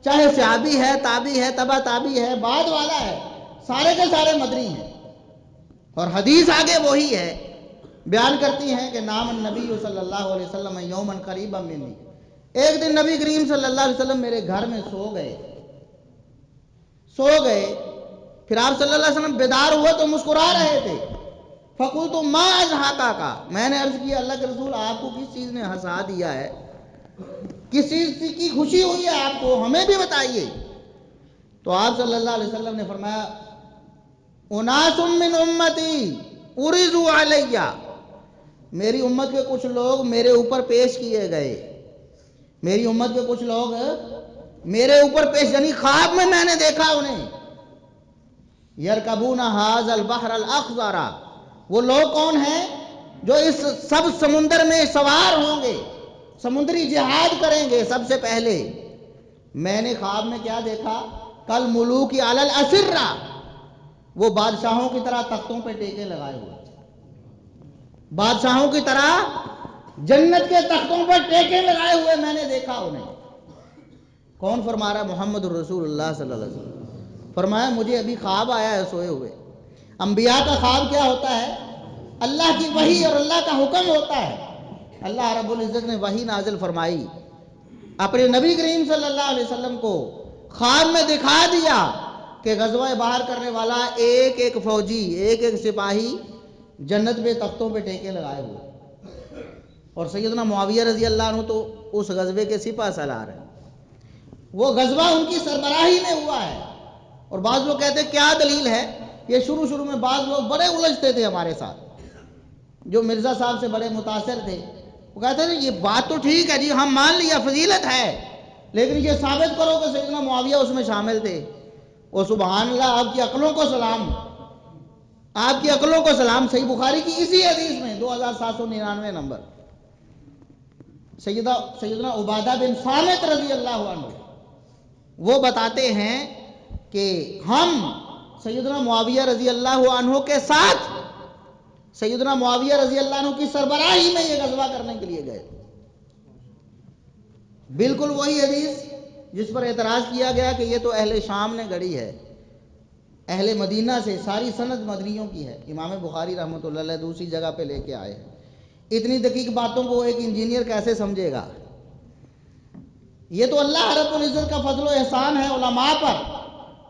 چاہے صحابی ہے، تابعی ہے، تبع تابعی ہے، بعد والا ہے، سارے کے سارے مدنی ہیں۔ اور حدیث آگے وہی ہے، بیان کرتی ہیں کہ نام النبی صلی اللہ علیہ وسلم یومن قریبا منی، ایک دن نبی کریم صلی اللہ علیہ وسلم میرے گھر میں سو گئے، پھر آپ صلی اللہ علیہ وسلم بیدار ہوئے تو مسکرا رہے تھے، فقلت ما اضحکک، میں نے عرض کیا اللہ کے رسول آپ کو کس چیز نے ہنسا دیا ہے، کس چیز کی خوشی ہوئی ہے آپ کو، ہمیں بھی بتائیے۔ تو آپ صلی اللہ علیہ وسلم نے فرمایا اناس من امتی عرضوا علیہ، میری امت کے کچھ لوگ میرے اوپر پیش کیے گئے، میری امت کے کچھ لوگ میرے اوپر پیش، یعنی خواب میں نے دیکھا انہیں، یرکبون ھذا البحر الاخضر، وہ لوگ کون ہیں جو اس سب سمندر میں سوار ہوں گے، سمندری جہاد کریں گے سب سے پہلے۔ میں نے خواب میں کیا دیکھا، کل ملوک علی الاسرہ، وہ بادشاہوں کی طرح تختوں پہ ٹیکے لگائے ہوئے، بادشاہوں کی طرح جنت کے تختوں پر ٹیکے لگائے ہوئے میں نے دیکھا انہیں۔ کون فرما رہا ہے؟ محمد الرسول اللہ صلی اللہ علیہ وسلم فرمایا مجھے ابھی خواب آیا ہے سوئے ہوئے۔ انبیاء کا خواب کیا ہوتا ہے؟ اللہ کی وحی اور اللہ کا حکم ہوتا ہے۔ اللہ رب العزت نے وحی نازل فرمائی، اپنے نبی کریم صلی اللہ علیہ وسلم کو خواب میں دکھا دیا کہ غزوہ باہر کرنے والا ایک ایک فوجی، ایک ایک سپاہی جنت میں تختوں پہ ٹیکے لگائے ہوئے، اور سیدنا معاویہ رضی اللہ عنہ تو اس غزوے کے سپہ سالار ہیں، وہ غزوہ ان کی سربراہی میں ہوا ہے۔ اور بعض لوگ کہتے ہیں کیا دلیل ہے؟ یہ شروع میں بعض لوگ بڑے الجھتے تھے ہمارے ساتھ، جو مرزا صاحب سے بڑے متاثر تھے، وہ کہتے ہیں یہ بات تو ٹھیک ہے جی، ہم مان لیا فضیلت ہے، لیکن یہ ثابت کرو کہ سیدنا معاویہ اس میں شامل تھے۔ اور سبحان اللہ، آپ کی عقلوں کو سلام، آپ کی عقلوں کو سلام۔ صحیح بخاری کی اسی حدیث میں 2799 نمبر، سیدنا عبادہ بن صامت رضی اللہ عنہ وہ بتاتے ہیں کہ ہم سیدنا معاویہ رضی اللہ عنہ کے ساتھ سیدنا معاویہ رضی اللہ عنہ کی سربراہی میں یہ غزوہ کرنے کے لیے گئے، بالکل وہی حدیث جس پر اعتراض کیا گیا کہ یہ تو اہل شام نے گڑھی ہے، اہل مدینہ سے ساری سند مدنیوں کی ہے۔ امام بخاری رحمۃ اللہ علیہ دوسری جگہ پہ لے کے آئے ہیں۔ اتنی دقیق باتوں کو ایک انجینئر کیسے سمجھے گا؟ یہ تو اللہ رب العزت کا فضل و احسان ہے علماء پر،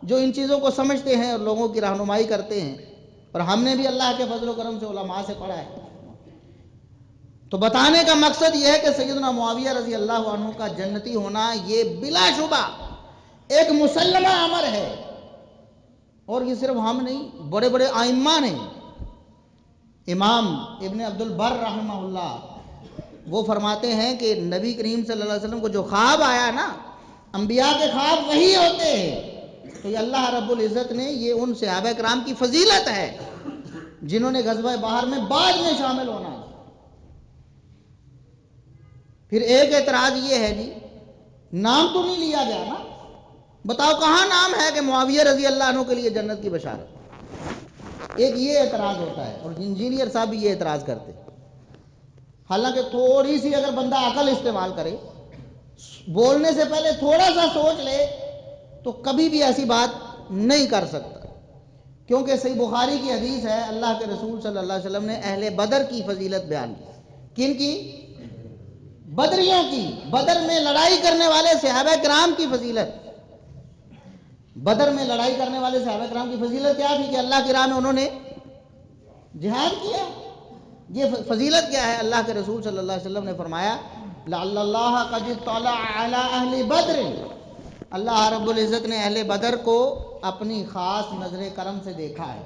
جو ان چیزوں کو سمجھتے ہیں اور لوگوں کی رہنمائی کرتے ہیں، اور ہم نے بھی اللہ کے فضل و کرم سے علماء سے پڑھا ہے۔ تو بتانے کا مقصد یہ ہے کہ سیدنا معاویہ رضی اللہ عنہ کا جنتی ہونا یہ بلا شبہ ایک مسلمہ امر ہے، اور یہ صرف ہم نہیں، بڑے بڑے ائمہ نے امام ابن عبد البر رحمہ اللہ وہ فرماتے ہیں کہ نبی کریم صلی اللہ علیہ وسلم کو جو خواب آیا نا، انبیاء کے خواب وہی ہوتے ہیں، تو یہ اللہ رب العزت نے یہ ان صحابہ کرام کی فضیلت ہے جنہوں نے غزوہ بحر میں بعد میں شامل ہونا۔ پھر ایک اعتراض یہ ہے جی نام تو نہیں لیا گیا نا، بتاؤ کہاں نام ہے کہ معاویہ رضی اللہ عنہ کے لیے جنت کی بشارت؟ ایک یہ اعتراض ہوتا ہے، اور انجینئر صاحب بھی یہ اعتراض کرتے ہیں۔ حالانکہ تھوڑی سی اگر بندہ عقل استعمال کرے، بولنے سے پہلے تھوڑا سا سوچ لے، تو کبھی بھی ایسی بات نہیں کر سکتا، کیونکہ صحیح بخاری کی حدیث ہے، اللہ کے رسول صلی اللہ علیہ وسلم نے اہل بدر کی فضیلت بیان کی۔ کن کی؟ بدریوں کی، بدر میں لڑائی کرنے والے صحابہ کرام کی فضیلت۔ بدر میں لڑائی کرنے والے صحابہ کرام کی فضیلت کیا تھی؟ کہ اللہ کی راہ میں انہوں نے جہاد کیا۔ یہ فضیلت کیا ہے؟ اللہ کے رسول صلی اللہ علیہ وسلم نے فرمایا لعل اللہ قد اطلع علی اہل بدر، اللہ رب العزت نے اہل بدر کو اپنی خاص نظر کرم سے دیکھا ہے،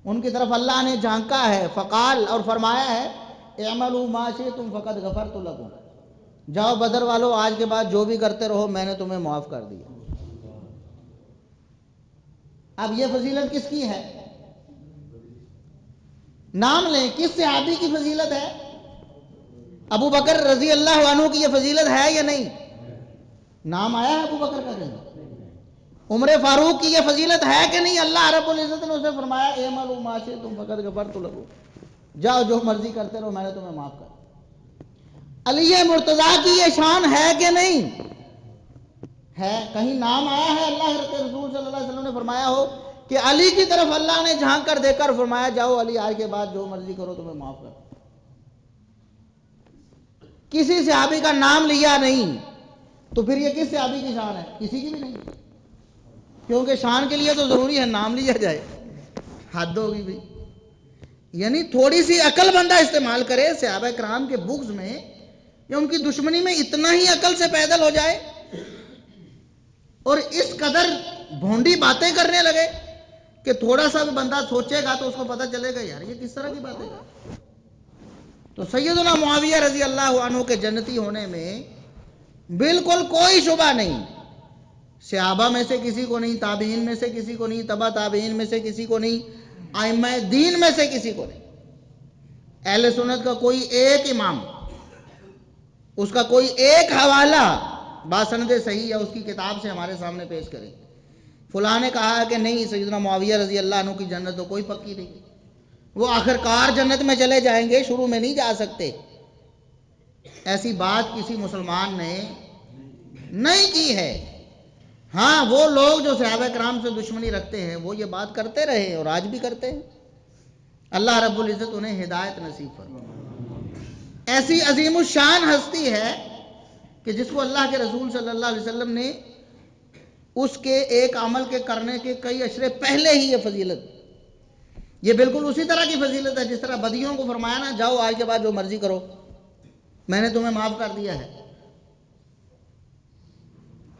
ان کی طرف اللہ نے جھانکا ہے، فقال اور فرمایا ہے اعملوا ما شئتم فقد غفرت لكم، جاؤ بدر والو آج کے بعد جو بھی کرتے رہو میں نے تمہیں معاف کر دیا۔ اب یہ فضیلت کس کی ہے؟ نام لیں، کس صحابی کی فضیلت ہے؟ ابو بکر رضی اللہ عنہ کی یہ فضیلت ہے یا نہیں؟ نام آیا ہے ابو بکر کا کہیں؟ عمر فاروق کی یہ فضیلت ہے کہ نہیں؟ اللہ رب العزت نے اسے فرمایا اعملوا ما شئتم فقد غفرت لكم، جاؤ جو مرضی کرتے رہو میں نے تمہیں معاف کر دیا۔ علی مرتضیٰ کی یہ شان ہے کہ نہیں ہے؟ کہیں نام آیا ہے اللہ کے رسول صلی اللہ علیہ وسلم نے فرمایا ہو کہ علی کی طرف اللہ نے جھانک کر دیکھ کر فرمایا جاؤ علی آج کے بعد جو مرضی کرو تمہیں معاف کر؟ کسی صحابی کا نام لیا نہیں، تو پھر یہ کس صحابی کی شان ہے؟ کسی کی بھی نہیں، کیونکہ شان کے لیے تو ضروری ہے نام لیا جائے۔ حد ہوگی بھی، یعنی تھوڑی سی عقل بندہ استعمال کرے صحابہ کرام کے بغض میں یا ان کی دشمنی میں، اتنا ہی عقل سے پیدل ہو جائے اور اس قدر بھونڈی باتیں کرنے لگے کہ تھوڑا سا بھی بندہ سوچے گا تو اس کو پتہ چلے گا یار یہ کس طرح کی باتیں ہیں۔ تو سیدنا معاویہ رضی اللہ عنہ کے جنتی ہونے میں بالکل کوئی شبہ نہیں، صحابہ میں سے کسی کو نہیں، تابعین میں سے کسی کو نہیں، تبع تابعین میں سے کسی کو نہیں، ائمہ دین میں سے کسی کو نہیں۔ اہل سنت کا کوئی ایک امام، اس کا کوئی ایک حوالہ باسند صحیح یا اس کی کتاب سے ہمارے سامنے پیش کریں فلاں نے کہا ہے کہ نہیں سیدنا معاویہ رضی اللہ عنہ کی جنت تو کوئی پکی نہیں، وہ آخرکار جنت میں چلے جائیں گے، شروع میں نہیں جا سکتے، ایسی بات کسی مسلمان نے نہیں کی ہے۔ ہاں وہ لوگ جو صحابہ کرام سے دشمنی رکھتے ہیں وہ یہ بات کرتے رہے اور آج بھی کرتے ہیں، اللہ رب العزت انہیں ہدایت نصیب فرمائے۔ ایسی عظیم الشان ہستی ہے کہ جس کو اللہ کے رسول صلی اللہ علیہ وسلم نے اس کے ایک عمل کے کرنے کے کئی اشرے پہلے ہی یہ فضیلت، یہ بالکل اسی طرح کی فضیلت ہے جس طرح بدیوں کو فرمایا نا جاؤ آج کے بعد جو مرضی کرو میں نے تمہیں معاف کر دیا ہے۔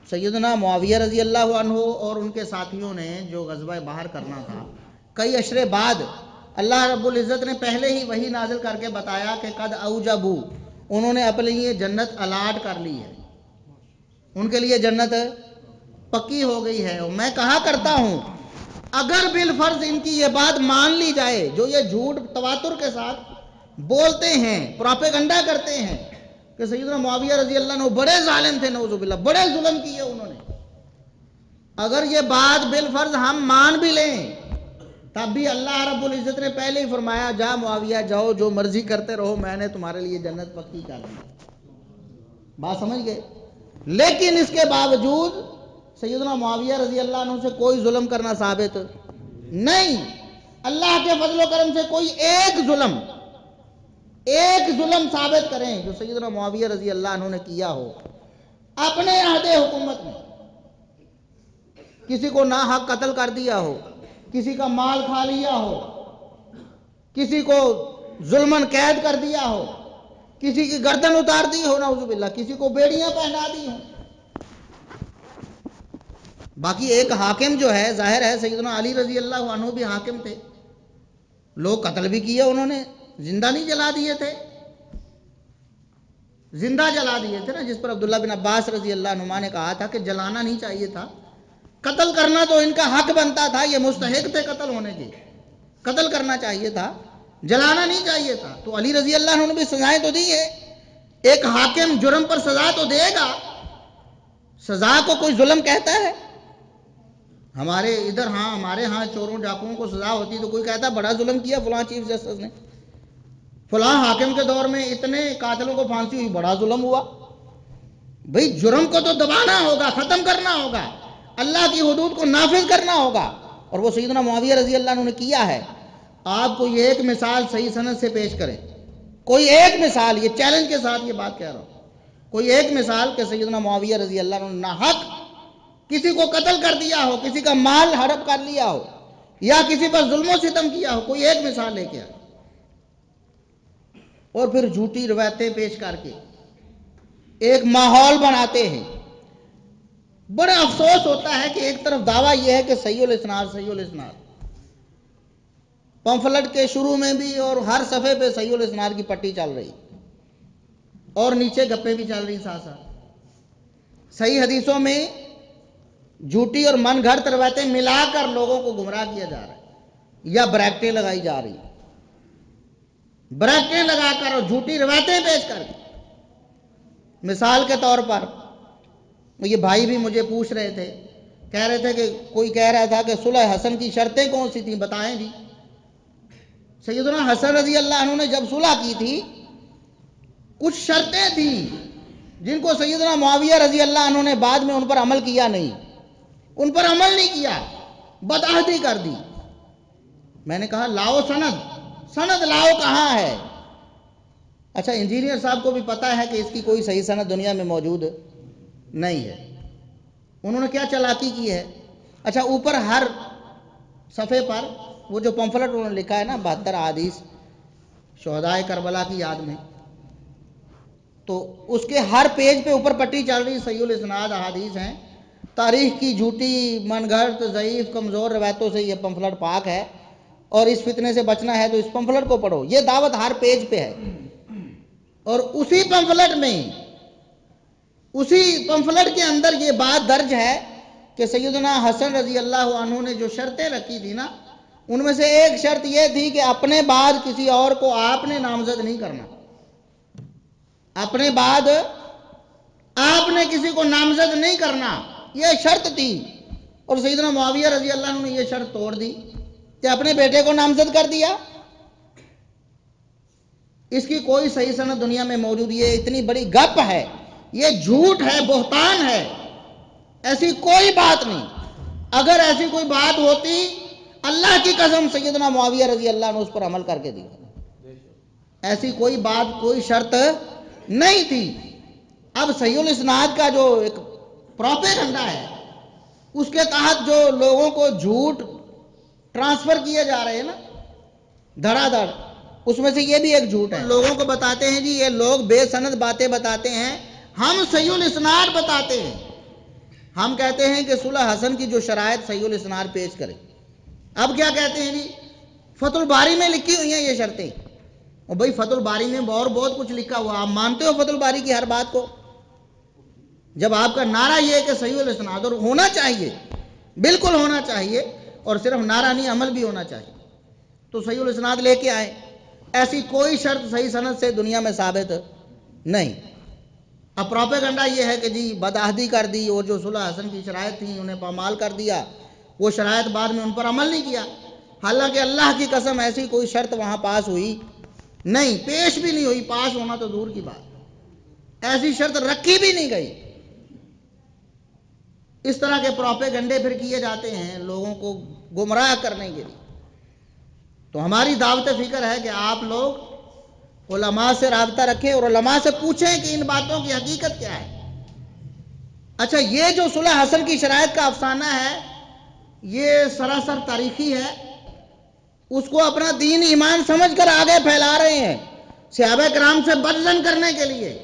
سیدنا معاویہ رضی اللہ عنہ اور ان کے ساتھیوں نے جو غزوہ بحر کرنا تھا، کئی اشرے بعد اللہ رب العزت نے پہلے ہی وحی نازل کر کے بتایا کہ قد اوجبو، انہوں نے اپنے لیے جنت الاٹ کر لی ہے، ان کے لیے جنت پکی ہو گئی ہے۔ اور میں کہا کرتا ہوں اگر بالفرض ان کی یہ بات مان لی جائے، جو یہ جھوٹ تواتر کے ساتھ بولتے ہیں، پروپیگنڈا کرتے ہیں کہ سیدنا معاویہ رضی اللہ عنہ بڑے ظالم تھے، نعوذ باللہ بڑے ظلم کیے انہوں نے، اگر یہ بات بالفرض ہم مان بھی لیں تب بھی اللہ رب العزت نے پہلے ہی فرمایا جا معاویہ جاؤ جو مرضی کرتے رہو میں نے تمہارے لیے جنت پکی کر دی۔ بات سمجھ گئے؟ لیکن اس کے باوجود سیدنا معاویہ رضی اللہ عنہ سے کوئی ظلم کرنا ثابت نہیں، اللہ کے فضل و کرم سے کوئی ایک ظلم ثابت کریں جو سیدنا معاویہ رضی اللہ عنہ نے کیا ہو اپنے عہد حکومت میں، کسی کو ناحق قتل کر دیا ہو، کسی کا مال کھا لیا ہو، کسی کو ظلمن قید کر دیا ہو، کسی کی گردن اتار دی ہو نعوذ باللہ، کسی کو بیڑیاں پہنا دی ہوں۔ باقی ایک حاکم جو ہے ظاہر ہے سیدنا علی رضی اللہ عنہ بھی حاکم تھے، لوگ قتل بھی کیا انہوں نے، زندہ نہیں جلا دیے تھے، زندہ جلا دیے تھے نا، جس پر عبداللہ بن عباس رضی اللہ عنہما نے کہا تھا کہ جلانا نہیں چاہیے تھا، قتل کرنا تو ان کا حق بنتا تھا، یہ مستحق تھے قتل ہونے کے، قتل کرنا چاہیے تھا، جلانا نہیں چاہیے تھا۔ تو علی رضی اللہ عنہ نے بھی سزائیں تو دی ہے، ایک حاکم جرم پر سزا تو دے گا، سزا کو کوئی ظلم کہتا ہے؟ ہمارے ادھر ہمارے ہاں چوروں ڈاکوؤں کو سزا ہوتی تو کوئی کہتا بڑا ظلم کیا فلاں چیف جسٹس نے، فلاں حاکم کے دور میں اتنے قاتلوں کو پھانسی ہوئی، بڑا ظلم ہوا۔ بھئی جرم کو تو دبانا ہوگا، ختم کرنا ہوگا، اللہ کی حدود کو نافذ کرنا ہوگا، اور وہ سیدنا معاویہ رضی اللہ عنہ نے کیا ہے۔ آپ کو یہ ایک مثال صحیح سند سے پیش کریں، کوئی ایک مثال، یہ چیلنج کے ساتھ یہ بات کہہ رہا ہوں، کوئی ایک مثال کہ سیدنا معاویہ رضی اللہ عنہ نے ناحق کسی کو قتل کر دیا ہو، کسی کا مال ہڑپ کر لیا ہو، یا کسی پر ظلم و ستم کیا ہو، کوئی ایک مثال لے کے آئے، اور پھر جھوٹی روایتیں پیش کر کے ایک ماحول بناتے ہیں۔ بڑا افسوس ہوتا ہے کہ ایک طرف دعویٰ یہ ہے کہ صحیح الاسناد صحیح الاسناد، پمفلٹ کے شروع میں بھی اور ہر صفحے پہ صحیح الاسناد کی پٹی چل رہی، اور نیچے گپیں بھی چل رہی ساتھ ساتھ۔ صحیح حدیثوں میں جھوٹی اور من گھڑت روایتیں ملا کر لوگوں کو گمراہ کیا جا رہا ہے، یا بریکٹیں لگائی جا رہی، بریکٹیں لگا کر اور جھوٹی روایتیں پیش کر کے۔ مثال کے طور پر یہ بھائی بھی مجھے پوچھ رہے تھے، کہہ رہے تھے کہ کوئی کہہ رہا تھا کہ صلح حسن کی شرطیں کون سی تھیں، بتائیں جی۔ سیدنا حسن رضی اللہ عنہ نے جب صلح کی تھی، کچھ شرطیں تھیں جن کو سیدنا معاویہ رضی اللہ عنہ نے بعد میں ان پر عمل کیا نہیں، ان پر عمل نہیں کیا، بدعہدی کر دی۔ میں نے کہا لاؤ سند لاؤ، کہاں ہے؟ اچھا انجینئر صاحب کو بھی پتا ہے کہ اس کی کوئی صحیح سند دنیا میں موجود نہیں ہے، انہوں نے کیا چالاکی کی ہے؟ اچھا اوپر ہر صفحے پر وہ جو پمفلٹ انہوں نے لکھا ہے نا 72 احادیث شہدائے کربلا کی یاد میں، تو اس کے ہر پیج پہ اوپر پٹی چل رہی صحیح الاسناد احادیث ہیں، تاریخ کی جھوٹی من گھڑت ضعیف کمزور روایتوں سے یہ پمفلٹ پاک ہے، اور اس فتنے سے بچنا ہے تو اس پمفلٹ کو پڑھو، یہ دعوت ہر پیج پہ ہے۔ اور اسی پمفلٹ کے اندر یہ بات درج ہے کہ سیدنا حسن رضی اللہ عنہ نے جو شرطیں رکھی تھی نا، ان میں سے ایک شرط یہ تھی کہ اپنے بعد کسی اور کو آپ نے نامزد نہیں کرنا، اپنے بعد آپ نے کسی کو نامزد نہیں کرنا، یہ شرط تھی۔ اور سیدنا معاویہ رضی اللہ عنہ نے یہ شرط توڑ دی کہ اپنے بیٹے کو نامزد کر دیا۔ اس کی کوئی صحیح سند دنیا میں موجود، یہ اتنی بڑی گپ ہے، یہ جھوٹ ہے، بہتان ہے، ایسی کوئی بات نہیں۔ اگر ایسی کوئی بات ہوتی، اللہ کی قسم سیدنا معاویہ رضی اللہ عنہ اس پر عمل کر کے دیا، ایسی کوئی بات کوئی شرط نہیں تھی۔ اب صحیح الاسناد کا جو ایک پروپیگنڈا ہے، اس کے تحت جو لوگوں کو جھوٹ ٹرانسفر کیے جا رہے ہیں نا دھڑا دھڑ، اس میں سے یہ بھی ایک جھوٹ ہے۔ لوگوں کو بتاتے ہیں جی یہ لوگ بے سند باتیں بتاتے ہیں، ہم صحیح الاسناد بتاتے ہیں، ہم کہتے ہیں کہ صلح حسن کی جو شرائط صحیح الاسناد پیش کریں۔ اب کیا کہتے ہیں جی فتح الباری میں لکھی ہوئی ہیں یہ شرطیں، اور بھئی فتح الباری میں اور بہت کچھ لکھا ہوا، آپ مانتے ہو فتح الباری کی ہر بات کو؟ جب آپ کا نعرہ یہ ہے کہ صحیح الاسناد، اور ہونا چاہیے، بالکل ہونا چاہیے، اور صرف نعرہ نہیں عمل بھی ہونا چاہیے، تو صحیح الاسناد لے کے آئیں۔ ایسی کوئی شرط صحیح سند سے دنیا میں ثابت نہیں۔ اب پروپیگنڈا یہ ہے کہ جی بدعہدی کر دی، اور جو صلح حسن کی شرائط تھیں انہیں پامال کر دیا، وہ شرائط بعد میں ان پر عمل نہیں کیا، حالانکہ اللہ کی قسم ایسی کوئی شرط وہاں پاس ہوئی نہیں، پیش بھی نہیں ہوئی، پاس ہونا تو دور کی بات، ایسی شرط رکھی بھی نہیں گئی۔ اس طرح کے پروپیگنڈے پھر کیے جاتے ہیں لوگوں کو گمراہ کرنے کے لیے۔ تو ہماری دعوت فکر ہے کہ آپ لوگ علماء سے رابطہ رکھیں اور علماء سے پوچھیں کہ ان باتوں کی حقیقت کیا ہے۔ اچھا یہ جو صلح حسن کی شرائط کا افسانہ ہے، یہ سراسر تاریخی ہے، اس کو اپنا دین ایمان سمجھ کر آگے پھیلا رہے ہیں صحابہ کرام سے بدزن کرنے کے لیے،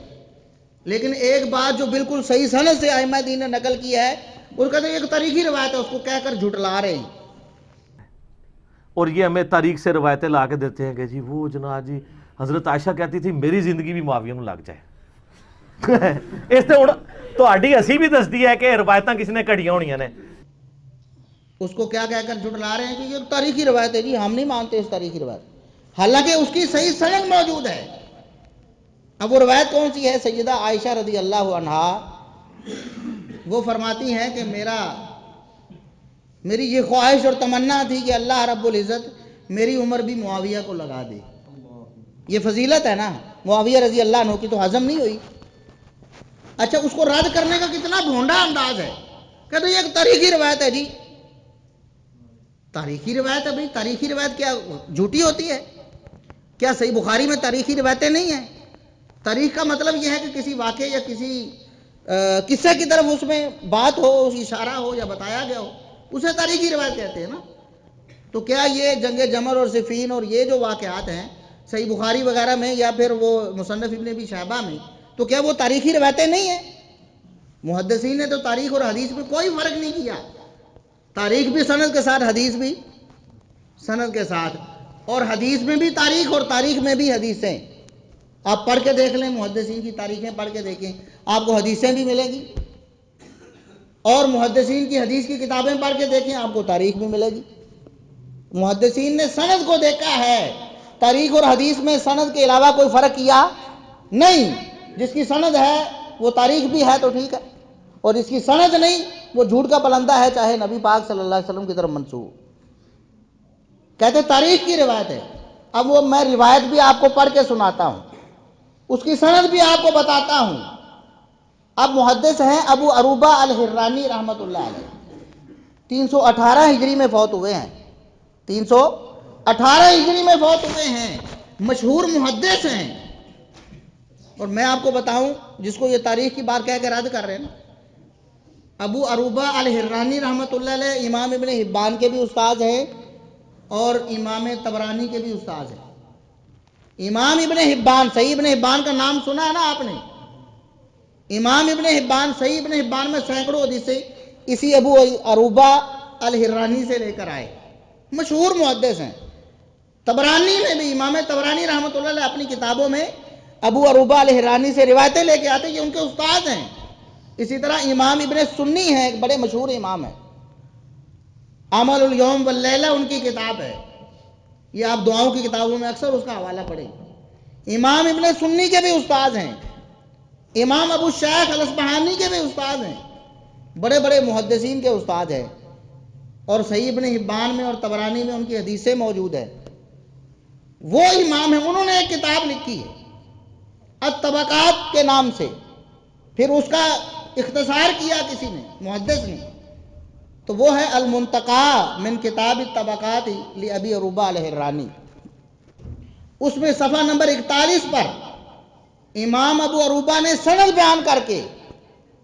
لیکن ایک بات جو بالکل صحیح سند سے ائمہ دین نے نقل کی ہے، اس کا تو ایک تاریخی روایت ہے، اس کو کہہ کر جھٹلا رہے ہیں۔ اور یہ ہمیں تاریخ سے روایتیں لا کے دیتے ہیں کہ جی وہ جناب جی حضرت عائشہ کہتی تھی میری زندگی بھی معاویہ نوں لگ جائے اس نے تہاڈی اسی بھی دسدی ہے کہ روایتاں کس نے کڑیاں ہونیاں نے. اس کو کیا کہہ کر جھٹلا رہے ہیں کہ یہ تاریخی روایت ہے جی، ہم نہیں مانتے اس تاریخی روایت، حالانکہ اس کی صحیح سند موجود ہے. اب وہ روایت کون سی ہے؟ سیدہ عائشہ رضی اللہ عنہا وہ فرماتی ہیں کہ میری یہ خواہش اور تمنا تھی کہ اللہ رب العزت میری عمر بھی معاویہ کو لگا دے. یہ فضیلت ہے نا، معاویہ رضی اللہ عنہ کی تو ہضم نہیں ہوئی. اچھا، اس کو رد کرنے کا کتنا بھونڈا انداز ہے کہ تو یہ ایک تاریخی روایت ہے جی. تاریخی روایت ہے بھائی، تاریخی روایت کیا جھوٹی ہوتی ہے؟ کیا صحیح بخاری میں تاریخی روایتیں نہیں ہیں؟ تاریخ کا مطلب یہ ہے کہ کسی واقعے یا کسی قصے کی طرف اس میں بات ہو، اشارہ ہو یا بتایا گیا ہو، اسے تاریخی روایت کہتے ہیں نا. تو کیا یہ جنگ جمل اور صفین اور یہ جو واقعات ہیں صحیح بخاری وغیرہ میں یا پھر وہ مصنف ابن ابی شیبہ میں، تو کیا وہ تاریخی روایتیں نہیں ہیں؟ محدثین نے تو تاریخ اور حدیث میں کوئی فرق نہیں کیا. تاریخ بھی سند کے ساتھ، حدیث بھی سند کے ساتھ، اور حدیث میں بھی تاریخ اور تاریخ میں بھی حدیثیں. آپ پڑھ کے دیکھ لیں، محدثین کی تاریخیں پڑھ کے دیکھیں، آپ کو حدیثیں بھی ملیں گی، اور محدثین کی حدیث کی کتابیں پڑھ کے دیکھیں آپ کو تاریخ بھی ملے گی. محدثین نے سند کو دیکھا ہے، تاریخ اور حدیث میں سند کے علاوہ کوئی فرق کیا نہیں. جس کی سند ہے وہ تاریخ بھی ہے تو ٹھیک ہے، اور جس کی سند نہیں وہ جھوٹ کا پلندہ ہے، چاہے نبی پاک صلی اللہ علیہ وسلم کی طرف منسوب. کہتے تاریخ کی روایت ہے. اب وہ میں روایت بھی آپ کو پڑھ کے سناتا ہوں، اس کی سند بھی آپ کو بتاتا ہوں. اب محدث ہیں ابو عروبہ الحرانی رحمۃ اللہ علیہ، 318 ہجری میں فوت ہوئے ہیں. 318 ہجری میں فوت ہوئے ہیں، مشہور محدث ہیں. اور میں آپ کو بتاؤں، جس کو یہ تاریخ کی بات کہہ کے رد کر رہے ہیں نا، ابو عروبہ الحرانی رحمۃ اللہ علیہ امام ابن حبان کے بھی استاد ہیں اور امام طبرانی کے بھی استاد ہیں. امام ابن حبان، صحیح ابن حبان کا نام سنا ہے نا آپ نے؟ امام ابن حبان، صحیح ابن حبان میں سینکڑوں حدیثیں اسی ابو عروبہ الحرانی سے لے کر آئے. مشہور محدث ہیں. طبرانی میں بھی، امام طبرانی رحمۃ اللہ علیہ اپنی کتابوں میں ابو عروبہ الحرانی سے روایتیں لے کے آتے ہیں، یہ ان کے استاد ہیں. اسی طرح امام ابن سنی ہیں، ایک بڑے مشہور امام ہیں، عمل الیوم واللیلہ ان کی کتاب ہے، یہ آپ دعاؤں کی کتابوں میں اکثر اس کا حوالہ پڑھیں. امام ابن سنی کے بھی استاد ہیں، امام ابو شیخ الاصبہانی کے بھی استاد ہیں، بڑے بڑے محدثین کے استاد ہیں. اور صحیح ابن حبان میں اور طبرانی میں ان کی حدیثیں موجود ہیں. وہ امام ہیں، انہوں نے ایک کتاب لکھی ہے الطبقات کے نام سے، پھر اس کا اختصار کیا کسی نے، محدث نے، تو وہ ہے المنتقى من کتاب الطبقات لابی عروبہ الحرانی. اس میں صفحہ نمبر 41 پر امام ابو عروبہ نے سند بیان کر کے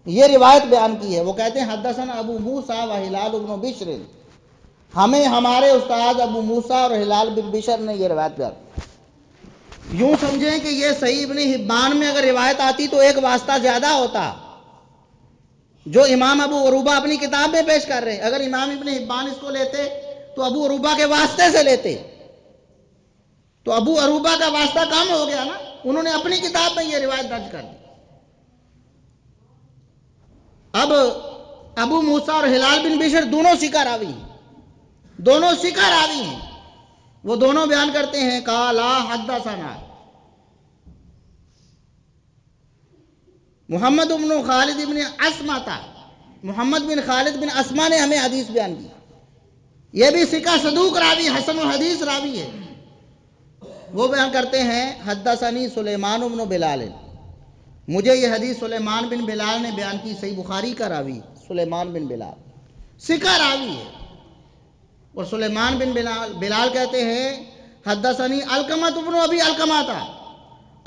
یہ روایت بیان کی ہے. وہ کہتے ہیں حدثنا ابو موسیٰ و ہلال بن بشر، ہمیں ہمارے استاد ابو موسیٰ اور ہلال بن بشر نے یہ روایت بیان. یوں سمجھیں کہ یہ صحیح ابن حبان میں اگر روایت آتی تو ایک واسطہ زیادہ ہوتا جو امام ابو عروبہ اپنی کتاب میں پیش کر رہے ہیں. اگر امام ابن حبان اس کو لیتے تو ابو عروبہ کے واسطے سے لیتے، تو ابو عروبہ کا واسطہ کم ہو گیا نا، انہوں نے اپنی کتاب میں یہ روایت درج کر دی. اب ابو موسیٰ اور ہلال بن بشر دونوں ثقہ راوی ہیں، دونوں ثقہ راوی ہیں. وہ دونوں بیان کرتے ہیں قالا حدثنا محمد بن خالد بن اسما تھا، محمد بن خالد بن اسما نے ہمیں حدیث بیان کی. یہ بھی ثقہ صدوق راوی، حسن الحدیث راوی ہے. وہ بیان کرتے ہیں حدثنی سلیمان بن بلال، مجھے یہ حدیث سلیمان بن بلال نے بیان کی. صحیح بخاری کا راوی سلیمان بن بلال ثقہ راوی ہے. اور سلیمان بن بلال کہتے ہیں حدثنی علقمہ بن ابی علقمہ تھا،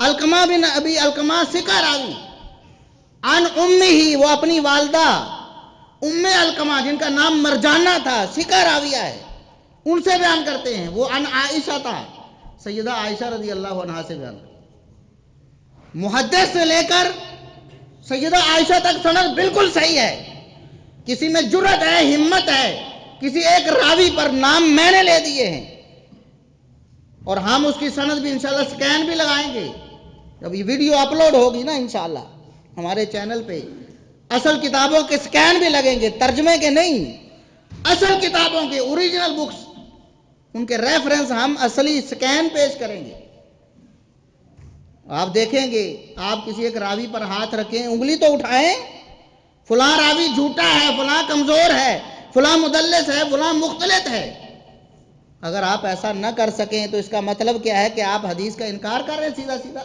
علقمہ بن ابی علقمہ ثقہ راوی، عن امہ، وہ اپنی والدہ ام علقمہ جن کا نام مرجانہ تھا ثقہ راویہ ہے، ان سے بیان کرتے ہیں. وہ عن عائشہ تھا، سیدہ عائشہ رضی اللہ عنہا سے بیان کرتے ہیں. محدث سے لے کر سیدہ عائشہ تک سند بالکل صحیح ہے. کسی میں جرأت ہے، ہمت ہے، کسی ایک راوی پر نام میں نے لے دیے ہیں اور ہم اس کی سند بھی انشاءاللہ سکین بھی لگائیں گے جب یہ ویڈیو اپلوڈ ہوگی نا انشاءاللہ ہمارے چینل پہ، اصل کتابوں کے سکین بھی لگیں گے، ترجمے کے نہیں، اصل کتابوں کے اوریجنل بکس، ان کے ریفرنس ہم اصلی سکین پیش کریں گے۔ آپ دیکھیں گے، آپ کسی ایک راوی پر ہاتھ رکھیں، انگلی تو اٹھائیں، فلاں راوی جھوٹا ہے، فلاں کمزور ہے، فلاں مدلس ہے، فلاں مختلط ہے۔ اگر آپ ایسا نہ کر سکیں تو اس کا مطلب کیا ہے کہ آپ حدیث کا انکار کر رہے ہیں، سیدھا سیدھا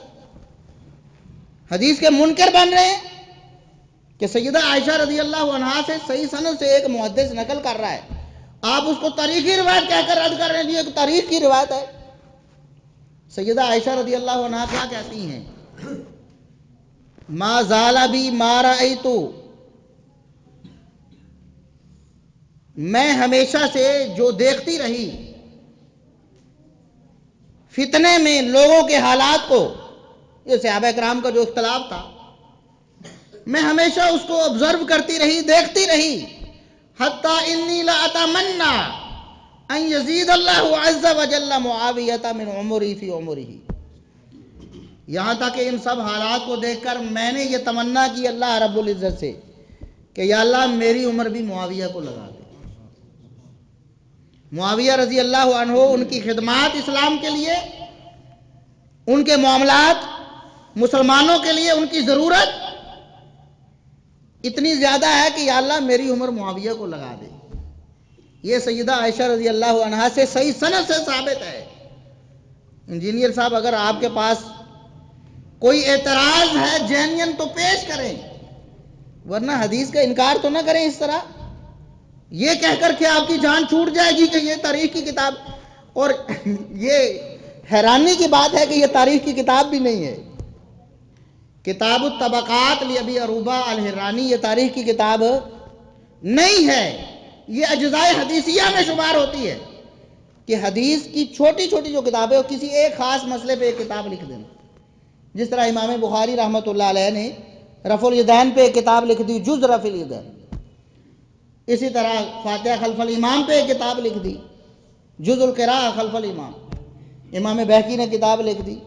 حدیث کے منکر بن رہے ہیں۔ کہ سیدہ عائشہ رضی اللہ عنہا سے صحیح سند سے ایک محدث نقل کر رہا ہے، آپ اس کو تاریخی روایت کہہ کر رد کر رہے ہیں، یہ ایک تاریخ کی روایت ہے۔ سیدہ عائشہ رضی اللہ عنہا کیا کہتی ہیں؟ ما زال بی ما رأیت، میں ہمیشہ سے جو دیکھتی رہی فتنے میں لوگوں کے حالات کو، یہ صحابہ کرام کا جو اختلاف تھا، میں ہمیشہ اس کو آبزرو کرتی رہی، دیکھتی رہی، حتی انی لاتمنی ان یزید اللہ عز وجل معاویہ من عمری فی عمرہ، یہاں تک کہ ان سب حالات کو دیکھ کر میں نے یہ تمنا کی اللہ رب العزت سے کہ یا اللہ میری عمر بھی معاویہ کو لگا دے۔ معاویہ رضی اللہ عنہ، ان کی خدمات اسلام کے لیے، ان کے معاملات مسلمانوں کے لیے، ان کی ضرورت اتنی زیادہ ہے کہ یا اللہ میری عمر معاویہ کو لگا دے۔ یہ سیدہ عائشہ رضی اللہ عنہا سے صحیح سند سے ثابت ہے۔ انجینئر صاحب اگر آپ کے پاس کوئی اعتراض ہے جینین تو پیش کریں، ورنہ حدیث کا انکار تو نہ کریں اس طرح، یہ کہہ کر کہ آپ کی جان چھوٹ جائے گی کہ یہ تاریخ کی کتاب، اور یہ حیرانی کی بات ہے کہ یہ تاریخ کی کتاب بھی نہیں ہے۔ کتاب الطبقات لابی عروبہ الحرانی یہ تاریخ کی کتاب نہیں ہے، یہ اجزائے حدیثیہ میں شمار ہوتی ہے کہ حدیث کی چھوٹی چھوٹی جو کتابیں کسی ایک خاص مسئلے پہ ایک کتاب لکھ دینا، جس طرح امام بخاری رحمۃ اللہ علیہ نے رفع الیدین پہ ایک کتاب لکھ دی، جز رفع الیدین، اسی طرح فاتحہ خلف الامام پہ ایک کتاب لکھ دی، جز القراءہ خلف الامام، امام بہقی نے کتاب لکھ دی،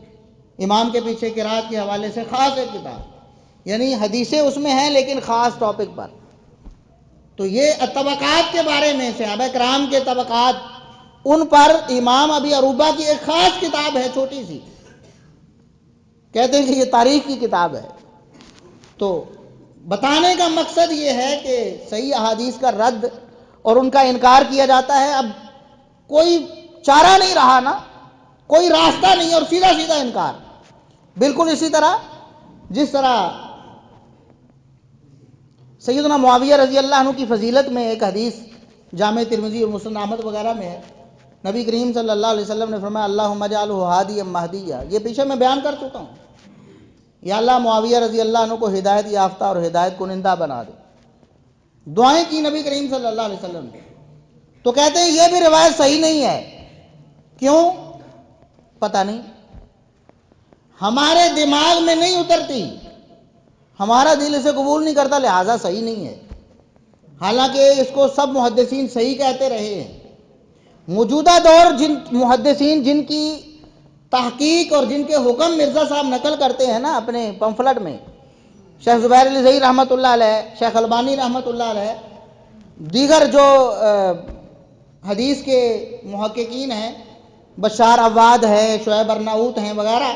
امام کے پیچھے قرات کے حوالے سے خاص ایک کتاب، یعنی حدیثیں اس میں ہیں لیکن خاص ٹاپک پر۔ تو یہ طبقات کے بارے میں، صحابہ کرام کے طبقات، ان پر امام ابی عروبہ کی ایک خاص کتاب ہے چھوٹی سی، کہتے ہیں کہ یہ تاریخ کی کتاب ہے۔ تو بتانے کا مقصد یہ ہے کہ صحیح احادیث کا رد اور ان کا انکار کیا جاتا ہے، اب کوئی چارہ نہیں رہا نا، کوئی راستہ نہیں، اور سیدھا سیدھا انکار۔ بالکل اسی طرح جس طرح سیدنا معاویہ رضی اللہ عنہ کی فضیلت میں ایک حدیث جامع ترمذی اور مسند احمد وغیرہ میں ہے، نبی کریم صلی اللہ علیہ وسلم نے فرمایا اللہم اجعلہ ہادیا مہدیہ، یہ پیچھے میں بیان کر چکا ہوں، یا اللہ معاویہ رضی اللہ عنہ کو ہدایت یافتہ اور ہدایت کنندہ بنا دے، دعائیں کی نبی کریم صلی اللہ علیہ وسلم نے۔ تو کہتے ہیں یہ بھی روایت صحیح نہیں ہے، کیوں؟ پتہ نہیں، ہمارے دماغ میں نہیں اترتی، ہمارا دل اسے قبول نہیں کرتا، لہٰذا صحیح نہیں ہے۔ حالانکہ اس کو سب محدثین صحیح کہتے رہے ہیں۔ موجودہ دور جن محدثین جن کی تحقیق اور جن کے حکم مرزا صاحب نقل کرتے ہیں نا اپنے پمفلٹ میں، شیخ زبیر علی زئی رحمۃ اللہ علیہ، شیخ البانی رحمۃ اللہ علیہ، دیگر جو حدیث کے محققین ہیں، بشار عواد ہے، شعیب ارناؤت ہیں وغیرہ،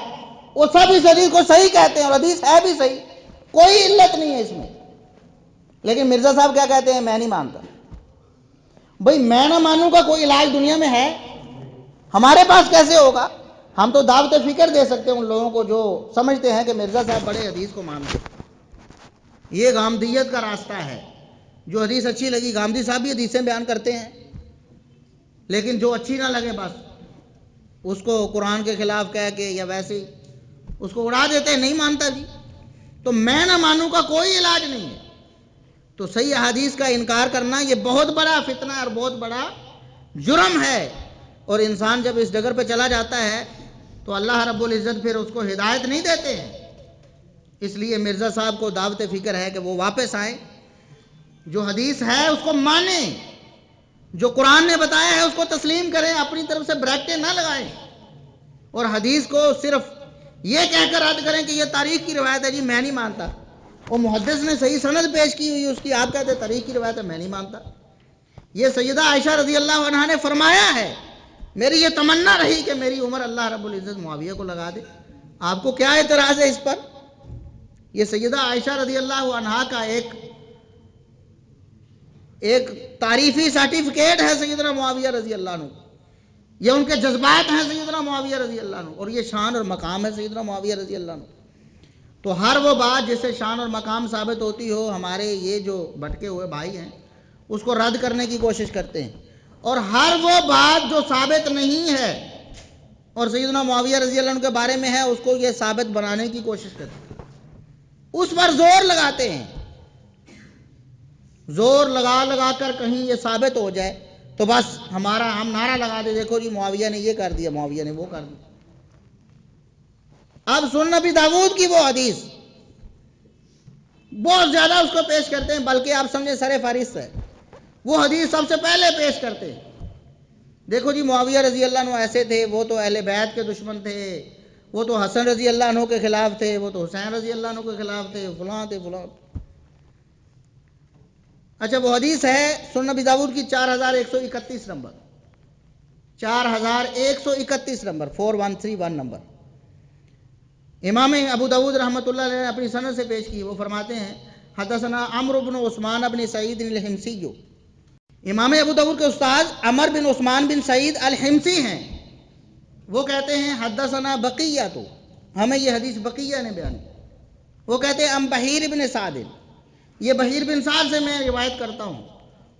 وہ سب اس حدیث کو صحیح کہتے ہیں، اور حدیث ہے بھی صحیح، کوئی علت نہیں ہے اس میں۔ لیکن مرزا صاحب کیا کہتے ہیں؟ میں نہیں مانتا۔ بھئی میں نہ مانوں کا کوئی علاج دنیا میں ہے؟ ہمارے پاس کیسے ہوگا؟ ہم تو دعوت فکر دے سکتے ہیں ان لوگوں کو جو سمجھتے ہیں کہ مرزا صاحب بڑے حدیث کو مانتے ہیں۔ یہ غامدیت کا راستہ ہے، جو حدیث اچھی لگی، غامدی صاحب بھی حدیثیں بیان کرتے ہیں، لیکن جو اچھی نہ لگے بس اس کو قرآن کے خلاف کہہ کے یا ویسے ہی اس کو اڑا دیتے ہیں، نہیں مانتا جی۔ تو میں نہ مانوں کا کوئی علاج نہیں ہے۔ تو صحیح احادیث کا انکار کرنا یہ بہت بڑا فتنہ اور بہت بڑا جرم ہے، اور انسان جب اس ڈگر پہ چلا جاتا ہے تو اللہ رب العزت پھر اس کو ہدایت نہیں دیتے ہیں۔ اس لیے مرزا صاحب کو دعوت فکر ہے کہ وہ واپس آئیں، جو حدیث ہے اس کو مانیں، جو قرآن نے بتایا ہے اس کو تسلیم کریں، اپنی طرف سے بریکٹیں نہ لگائیں۔ اور حدیث کو صرف یہ کہہ کر رد کریں کہ یہ تاریخ کی روایت ہے جی میں نہیں مانتا، وہ محدث نے صحیح سند پیش کی ہوئی اس کی، آپ کہتے ہیں تاریخ کی روایت ہے میں نہیں مانتا۔ یہ سیدہ عائشہ رضی اللہ عنہا نے فرمایا ہے، میری یہ تمنا رہی کہ میری عمر اللہ رب العزت معاویہ کو لگا دے، آپ کو کیا اعتراض ہے اس پر؟ یہ سیدہ عائشہ رضی اللہ عنہا کا ایک تعریفی سرٹیفکیٹ ہے سیدنا معاویہ رضی اللہ عنہ، یہ ان کے جذبات ہیں سیدنا معاویہ رضی اللہ عنہ، اور یہ شان اور مقام ہے سیدنا معاویہ رضی اللہ عنہ۔ تو ہر وہ بات جس سے شان اور مقام ثابت ہوتی ہو، ہمارے یہ جو بھٹکے ہوئے بھائی ہیں اس کو رد کرنے کی کوشش کرتے ہیں، اور ہر وہ بات جو ثابت نہیں ہے اور سیدنا معاویہ رضی اللہ عنہ کے بارے میں ہے اس کو یہ ثابت بنانے کی کوشش کرتے ہیں، اس پر زور لگاتے ہیں، زور لگا لگا کر کہیں یہ ثابت ہو جائے تو بس ہم نعرہ لگا دے دیکھو جی معاویہ نے یہ کر دیا، معاویہ نے وہ کر دیا۔ اب سنن ابی داؤد کی وہ حدیث بہت زیادہ اس کو پیش کرتے ہیں، بلکہ آپ سمجھیں سر فہرست ہے، وہ حدیث سب سے پہلے پیش کرتے ہیں، دیکھو جی معاویہ رضی اللہ عنہ ایسے تھے، وہ تو اہل بیت کے دشمن تھے، وہ تو حسن رضی اللہ عنہ کے خلاف تھے، وہ تو حسین رضی اللہ عنہ کے خلاف تھے، فلاں تھے فلاں۔ اچھا وہ حدیث ہے سنن ابی داؤد کی 4131 نمبر، 4131 نمبر، 4131 نمبر، امام ابو داؤد رحمۃ اللہ علیہ نے اپنی سند سے پیش کی۔ وہ فرماتے ہیں حدثنا عمرو بن عثمان بن سعید الحمصی، امام ابو داؤد کے استاد عمر بن عثمان بن سعید الحمصی ہیں، وہ کہتے ہیں حدثنا بقیہ، تو ہمیں یہ حدیث بقیہ نے بیان کی، وہ کہتے ہیں ام بحیر بن سعد، یہ بحیر بن سعد سے میں روایت کرتا ہوں،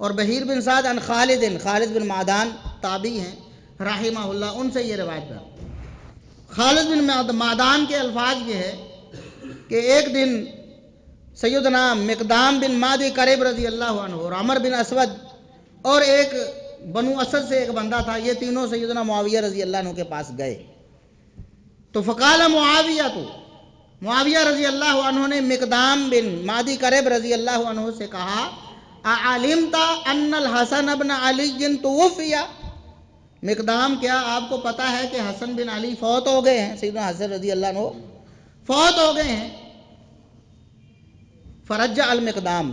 اور بحیر بن سعد ان خالد بن معدان تابعی ہیں رحمہ اللہ، ان سے یہ روایت کرتا ہوں۔ خالد بن معدان کے الفاظ یہ ہے کہ ایک دن سیدنا مقدام بن مادی کرب رضی اللہ عنہ اور عمر بن اسود اور ایک بنو اسد سے ایک بندہ تھا، یہ تینوں سیدنا معاویہ رضی اللہ عنہ کے پاس گئے، تو فقال معاویہ رضی اللہ عنہ نے مقدام بن مادی کرب رضی اللہ عنہ سے کہا اعلمت ان الحسن بن علی توفی، مقدام کیا آپ کو پتا ہے کہ حسن بن علی فوت ہو گئے ہیں، سیدنا حسن رضی اللہ عنہ فوت ہو گئے ہیں؟ فرجع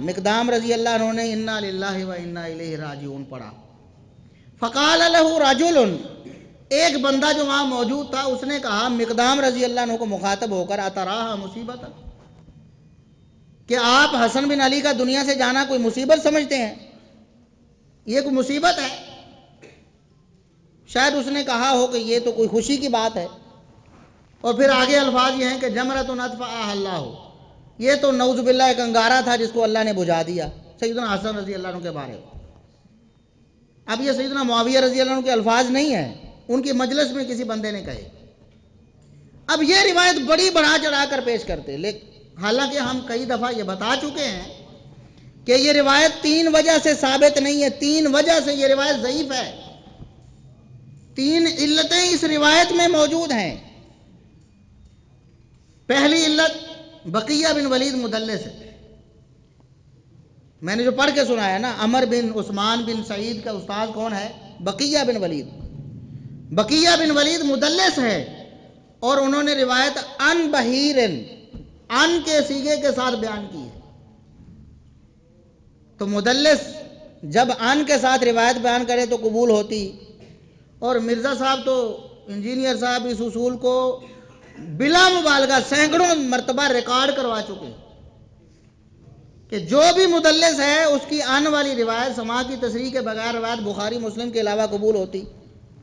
مقدام رضی اللہ عنہ نے انا للہ و انا الیہ راجعون پڑھا۔ فقال له رجل، ایک بندہ جو وہاں موجود تھا اس نے کہا مقدام رضی اللہ عنہ کو مخاطب ہو کر اتراہ مصیبت، کہ آپ حسن بن علی کا دنیا سے جانا کوئی مصیبت سمجھتے ہیں؟ یہ کوئی مصیبت ہے؟ شاید اس نے کہا ہو کہ یہ تو کوئی خوشی کی بات ہے، اور پھر آگے الفاظ یہ ہیں کہ جمرۃ اطفأها اللہ، یہ تو نعوذ باللہ ایک انگارہ تھا جس کو اللہ نے بجھا دیا، سیدنا حسن رضی اللہ عنہ کے بارے میں۔ اب یہ سیدنا معاویہ رضی اللہ عنہ کے الفاظ نہیں ہیں، ان کی مجلس میں کسی بندے نے کہے۔ اب یہ روایت بڑی بڑھا چڑھا کر پیش کرتے، لیکن حالانکہ ہم کئی دفعہ یہ بتا چکے ہیں کہ یہ روایت 3 وجہ سے ثابت نہیں ہے، 3 وجہ سے یہ روایت ضعیف ہے، 3 علتیں اس روایت میں موجود ہیں۔ پہلی علت بقیہ بن ولید مدلس ہے، میں نے جو پڑھ کے سنایا نا، عمر بن عثمان بن سعید کا استاد کون ہے؟ بقیہ بن ولید، بقیہ بن ولید مدلس ہے، اور انہوں نے روایت ان بحیر، ان کے صیغے کے ساتھ بیان کی ہے۔ تو مدلس جب ان کے ساتھ روایت بیان کرے تو قبول ہوتی، اور مرزا صاحب تو انجینئر صاحب اس اصول کو بلا مبالغہ سینکڑوں مرتبہ ریکارڈ کروا چکے کہ جو بھی مدلس ہے اس کی ان والی روایت سماع کی تصریح کے بغیر روایت بخاری مسلم کے علاوہ قبول ہوتی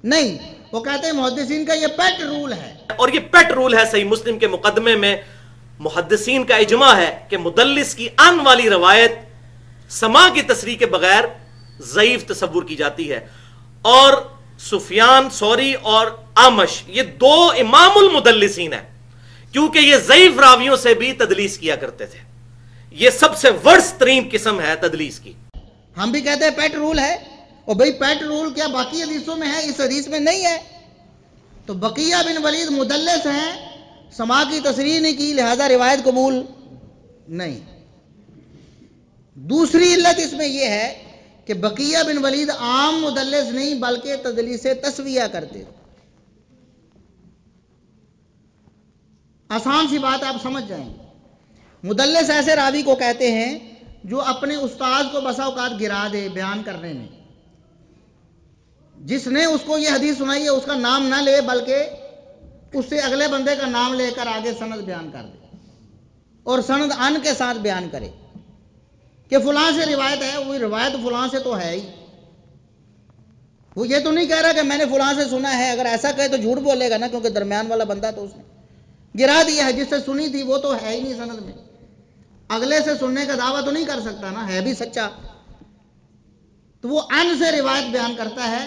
نہیں۔ وہ کہتے ہیں محدثین کا یہ پیٹ رول ہے، اور یہ پیٹ رول ہے صحیح مسلم کے مقدمے میں محدثین کا اجماع ہے کہ مدلس کی ان والی روایت سماع کی تصریح کے بغیر ضعیف تصور کی جاتی ہے، اور سفیان ثوری اور آمش یہ 2 امام المدلسین ہیں، کیونکہ یہ ضعیف راویوں سے بھی تدلیس کیا کرتے تھے، یہ سب سے ورس ترین قسم ہے تدلیس کی۔ ہم بھی کہتے ہیں پیٹ رول ہے، اور بھئی پیٹ رول کیا باقی حدیثوں میں ہے؟ اس حدیث میں نہیں ہے۔ تو بقیہ بن ولید مدلس ہیں، سماع کی تصریح نہیں کی، لہذا روایت قبول نہیں۔ دوسری علت اس میں یہ ہے کہ بقیہ بن ولید عام مدلس نہیں بلکہ تدلیس تسویہ کرتے، آسان سی بات آپ سمجھ جائیں گے۔ مدلس ایسے راوی کو کہتے ہیں جو اپنے استاد کو بسا اوقات گرا دے بیان کرنے میں، جس نے اس کو یہ حدیث سنائی ہے اس کا نام نہ لے بلکہ اس سے اگلے بندے کا نام لے کر آگے سند بیان کر دے اور سند ان کے ساتھ بیان کرے کہ فلاں سے روایت ہے، وہ روایت فلاں سے تو ہے ہی، وہ یہ تو نہیں کہہ رہا کہ میں نے فلاں سے سنا ہے، اگر ایسا کہے تو جھوٹ بولے گا نا، کیونکہ درمیان والا بندہ تو اس نے گرا دیا ہے، جس سے سنی تھی وہ تو ہے ہی نہیں سند میں، اگلے سے سننے کا دعویٰ تو نہیں کر سکتا نا، ہے بھی سچا، تو وہ ان سے روایت بیان کرتا ہے،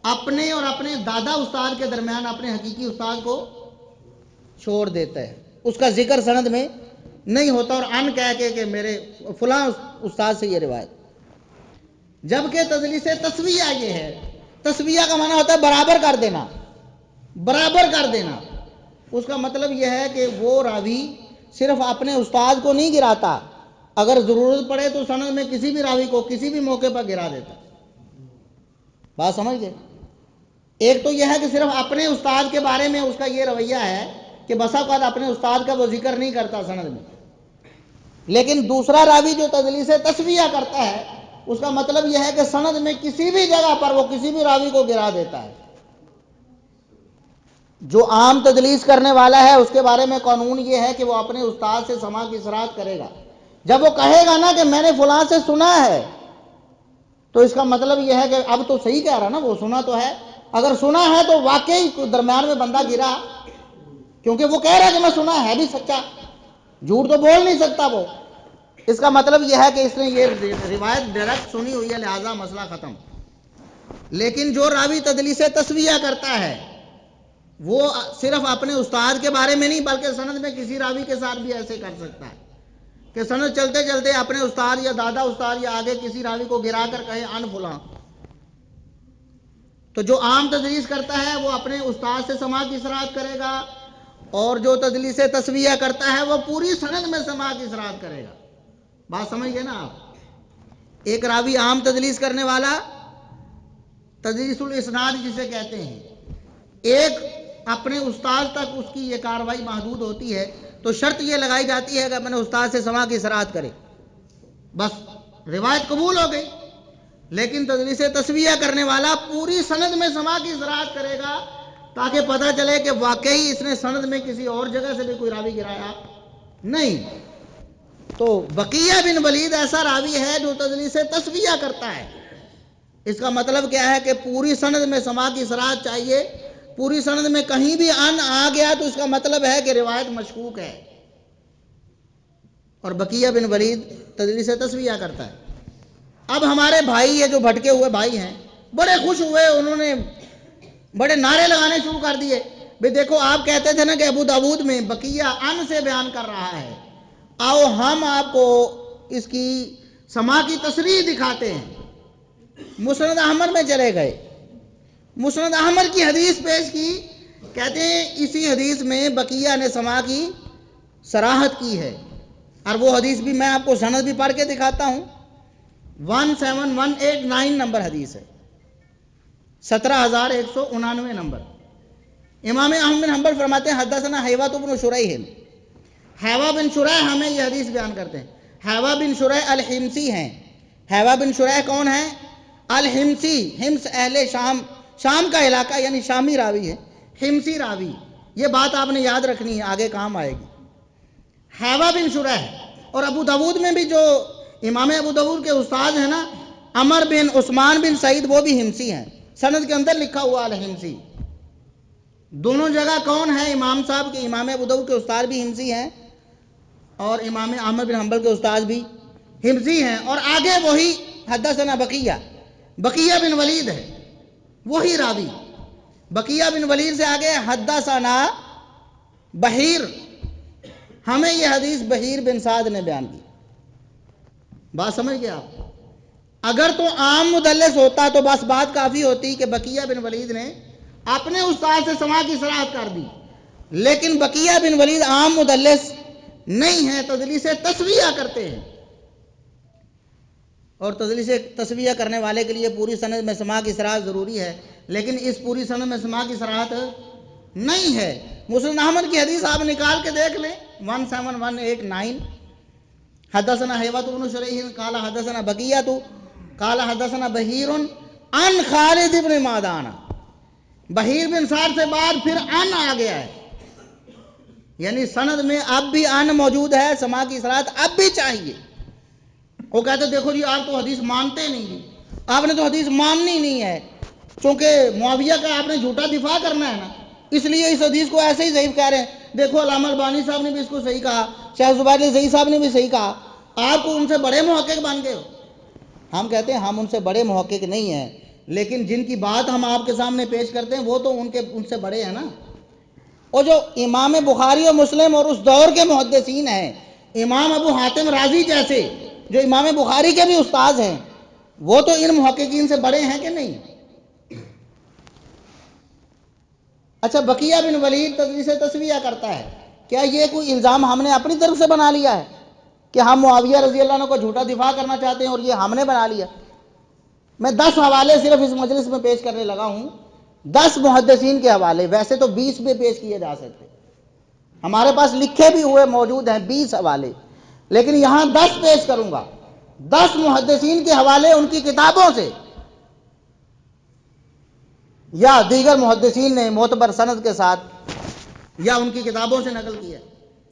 اپنے اور اپنے دادا استاد کے درمیان اپنے حقیقی استاد کو چھوڑ دیتا ہے، اس کا ذکر سند میں نہیں ہوتا، اور ان کہہ کے کہ میرے فلاں استاد سے یہ روایت، جبکہ تدلیس تسویہ یہ ہے، تسویہ کا معنی ہوتا ہے برابر کر دینا، برابر کر دینا، اس کا مطلب یہ ہے کہ وہ راوی صرف اپنے استاد کو نہیں گراتا، اگر ضرورت پڑے تو سند میں کسی بھی راوی کو کسی بھی موقع پر گرا دیتا۔ بات سمجھ گئے؟ ایک تو یہ ہے کہ صرف اپنے استاد کے بارے میں اس کا یہ رویہ ہے کہ بسا اوقات اپنے استاد کا وہ ذکر نہیں کرتا سند میں، لیکن دوسرا راوی جو تدلیس تسویہ کرتا ہے اس کا مطلب یہ ہے کہ سند میں کسی بھی جگہ پر وہ کسی بھی راوی کو گرا دیتا ہے۔ جو عام تدلیس کرنے والا ہے اس کے بارے میں قانون یہ ہے کہ وہ اپنے استاد سے سماع کی اصرات کرے گا، جب وہ کہے گا نا کہ میں نے فلاں سے سنا ہے تو اس کا مطلب یہ ہے کہ اب تو صحیح کہہ رہا نا، وہ سنا تو ہے، اگر سنا ہے تو واقعی درمیان میں بندہ گرا، کیونکہ وہ کہہ رہا ہے کہ میں سنا ہے بھی سچا، جھوٹ تو بول نہیں سکتا وہ، اس کا مطلب یہ ہے کہ اس نے یہ روایت ڈائریکٹ سنی ہوئی ہے، لہذا مسئلہ ختم۔ لیکن جو راوی تدلیس تسویہ کرتا ہے وہ صرف اپنے استاد کے بارے میں نہیں بلکہ سند میں کسی راوی کے ساتھ بھی ایسے کر سکتا ہے کہ سند چلتے چلتے اپنے استاد یا دادا استاد یا آگے کسی راوی کو گرا کر کہے ان فلاں۔ تو جو عام تدلیس کرتا ہے وہ اپنے استاد سے سماع کی اصرات کرے گا، اور جو تدلیس تسویہ کرتا ہے وہ پوری سند میں سماع کی اصرات کرے گا۔ بات سمجھ گئے نا آپ؟ ایک راوی عام تدلیس کرنے والا، تدلیس الاسناد جسے کہتے ہیں، ایک اپنے استاد تک اس کی یہ کاروائی محدود ہوتی ہے، تو شرط یہ لگائی جاتی ہے کہ اپنے استاد سے سماع کی اصرات کرے، بس روایت قبول ہو گئی۔ لیکن تدلیس تسویہ کرنے والا پوری سند میں سماع کی اصرات کرے گا تاکہ پتہ چلے کہ واقعی اس نے سند میں کسی اور جگہ سے بھی کوئی راوی گرایا نہیں۔ تو بقیہ بن ولید ایسا راوی ہے جو تدلیس تسویہ کرتا ہے، اس کا مطلب کیا ہے کہ پوری سند میں سماع کی اصرات چاہیے، پوری سند میں کہیں بھی ان آ گیا تو اس کا مطلب ہے کہ روایت مشکوک ہے، اور بقیہ بن ولید تدلیس تسویہ کرتا ہے۔ اب ہمارے بھائی یہ جو بھٹکے ہوئے بھائی ہیں بڑے خوش ہوئے، انہوں نے بڑے نعرے لگانے شروع کر دیے، بھئی دیکھو آپ کہتے تھے نا کہ ابو داؤد میں بقیہ ان سے بیان کر رہا ہے، آؤ ہم آپ کو اس کی سماع کی تصریح دکھاتے ہیں۔ مسند احمد میں چلے گئے، مسند احمد کی حدیث پیش کی، کہتے ہیں اسی حدیث میں بقیہ نے سماع کی صراحت کی ہے، اور وہ حدیث بھی میں آپ کو سند بھی پڑھ کے دکھاتا ہوں، 17189 نمبر حدیث ہے، 17199 نمبر۔ امام احمد بن حنبل فرماتے ہیں حدثنا حیوہ بن شریح، حیوہ بن شریح ہمیں یہ حدیث بیان کرتے ہیں۔ حیوہ بن شریح الحمسی ہیں۔ حیوہ بن شریح کون ہے؟ الحمسی، حمص اہل شام، شام کا علاقہ یعنی شامی راوی ہے، حمسی راوی، یہ بات آپ نے یاد رکھنی ہے، آگے کام آئے گی۔ حیوہ بن شریح، اور ابو داؤد میں بھی جو امام ابو داؤد کے استاد ہیں نا عمر بن عثمان بن سعید، وہ بھی حمسی ہیں، سند کے اندر لکھا ہوا الحمسی۔ دونوں جگہ کون ہے امام صاحب کے؟ امام ابو داؤد کے استاد بھی حمسی ہیں اور امام احمد بن حنبل کے استاد بھی حمسی ہیں، اور آگے وہی حدثنا بقیہ، بقیہ بن ولید ہے، وہی راوی۔ بقیہ بن ولید سے آگے حدثنا بحیر، ہمیں یہ حدیث بحیر بن سعد نے بیان کی۔ بات سمجھ گئے آپ؟ اگر تو عام مدلس ہوتا تو بس بات کافی ہوتی کہ بقیہ بن ولید نے اپنے استاد سے سماع کی صراحت کر دی، لیکن بقیہ بن ولید عام مدلس نہیں ہے، تدلیس تسویہ کرتے ہیں، اور تدلیس تسویہ کرنے والے کے لیے پوری سند میں سماع کی صراحت ضروری ہے، لیکن اس پوری سند میں سماع کی صراحت نہیں ہے، مسند احمد کی حدیث آپ نکال کے دیکھ لیں 17189. حدثنا حیوۃ بن شریح قال حدثنا بقیۃ قال حدثنا بحیر عن خالد بن معدان. بحیر بن سعد سے بعد پھر ان آ گیا ہے، یعنی سند میں اب بھی ان موجود ہے، سماع کی اصلاحات اب بھی چاہیے. وہ کہتے دیکھو جی آپ تو حدیث مانتے نہیں جی، آپ نے تو حدیث ماننی نہیں ہے، چونکہ معاویہ کا آپ نے جھوٹا دفاع کرنا ہے نا، اس لیے اس حدیث کو ایسے ہی ضعیف کہہ رہے ہیں. دیکھو علامہ البانی صاحب نے بھی اس کو صحیح کہا، شیخ زبیر الزئی صاحب نے بھی صحیح کہا، آپ کو ان سے بڑے محقق بن گئے ہو. ہم کہتے ہیں ہم ان سے بڑے محقق نہیں ہیں، لیکن جن کی بات ہم آپ کے سامنے پیش کرتے ہیں وہ تو ان سے بڑے ہیں نا. اور جو امام بخاری اور مسلم اور اس دور کے محدثین ہیں، امام ابو حاتم رازی جیسے جو امام بخاری کے بھی استاذ ہیں، وہ تو ان محققین سے بڑے ہیں کہ نہیں. اچھا، بقیہ بن ولید تدلیس تسویہ کرتا ہے، کیا یہ کوئی الزام ہم نے اپنی طرف سے بنا لیا ہے کہ ہم معاویہ رضی اللہ عنہ کو جھوٹا دفاع کرنا چاہتے ہیں اور یہ ہم نے بنا لیا؟ میں 10 حوالے صرف اس مجلس میں پیش کرنے لگا ہوں، 10 محدثین کے حوالے، ویسے تو 20 بھی پیش کیے جا سکتے، ہمارے پاس لکھے بھی ہوئے موجود ہیں 20 حوالے، لیکن یہاں 10 پیش کروں گا. 10 محدثین کے حوالے ان کی کتابوں سے یا دیگر محدثین نے معتبر سند کے ساتھ یا ان کی کتابوں سے نقل کیا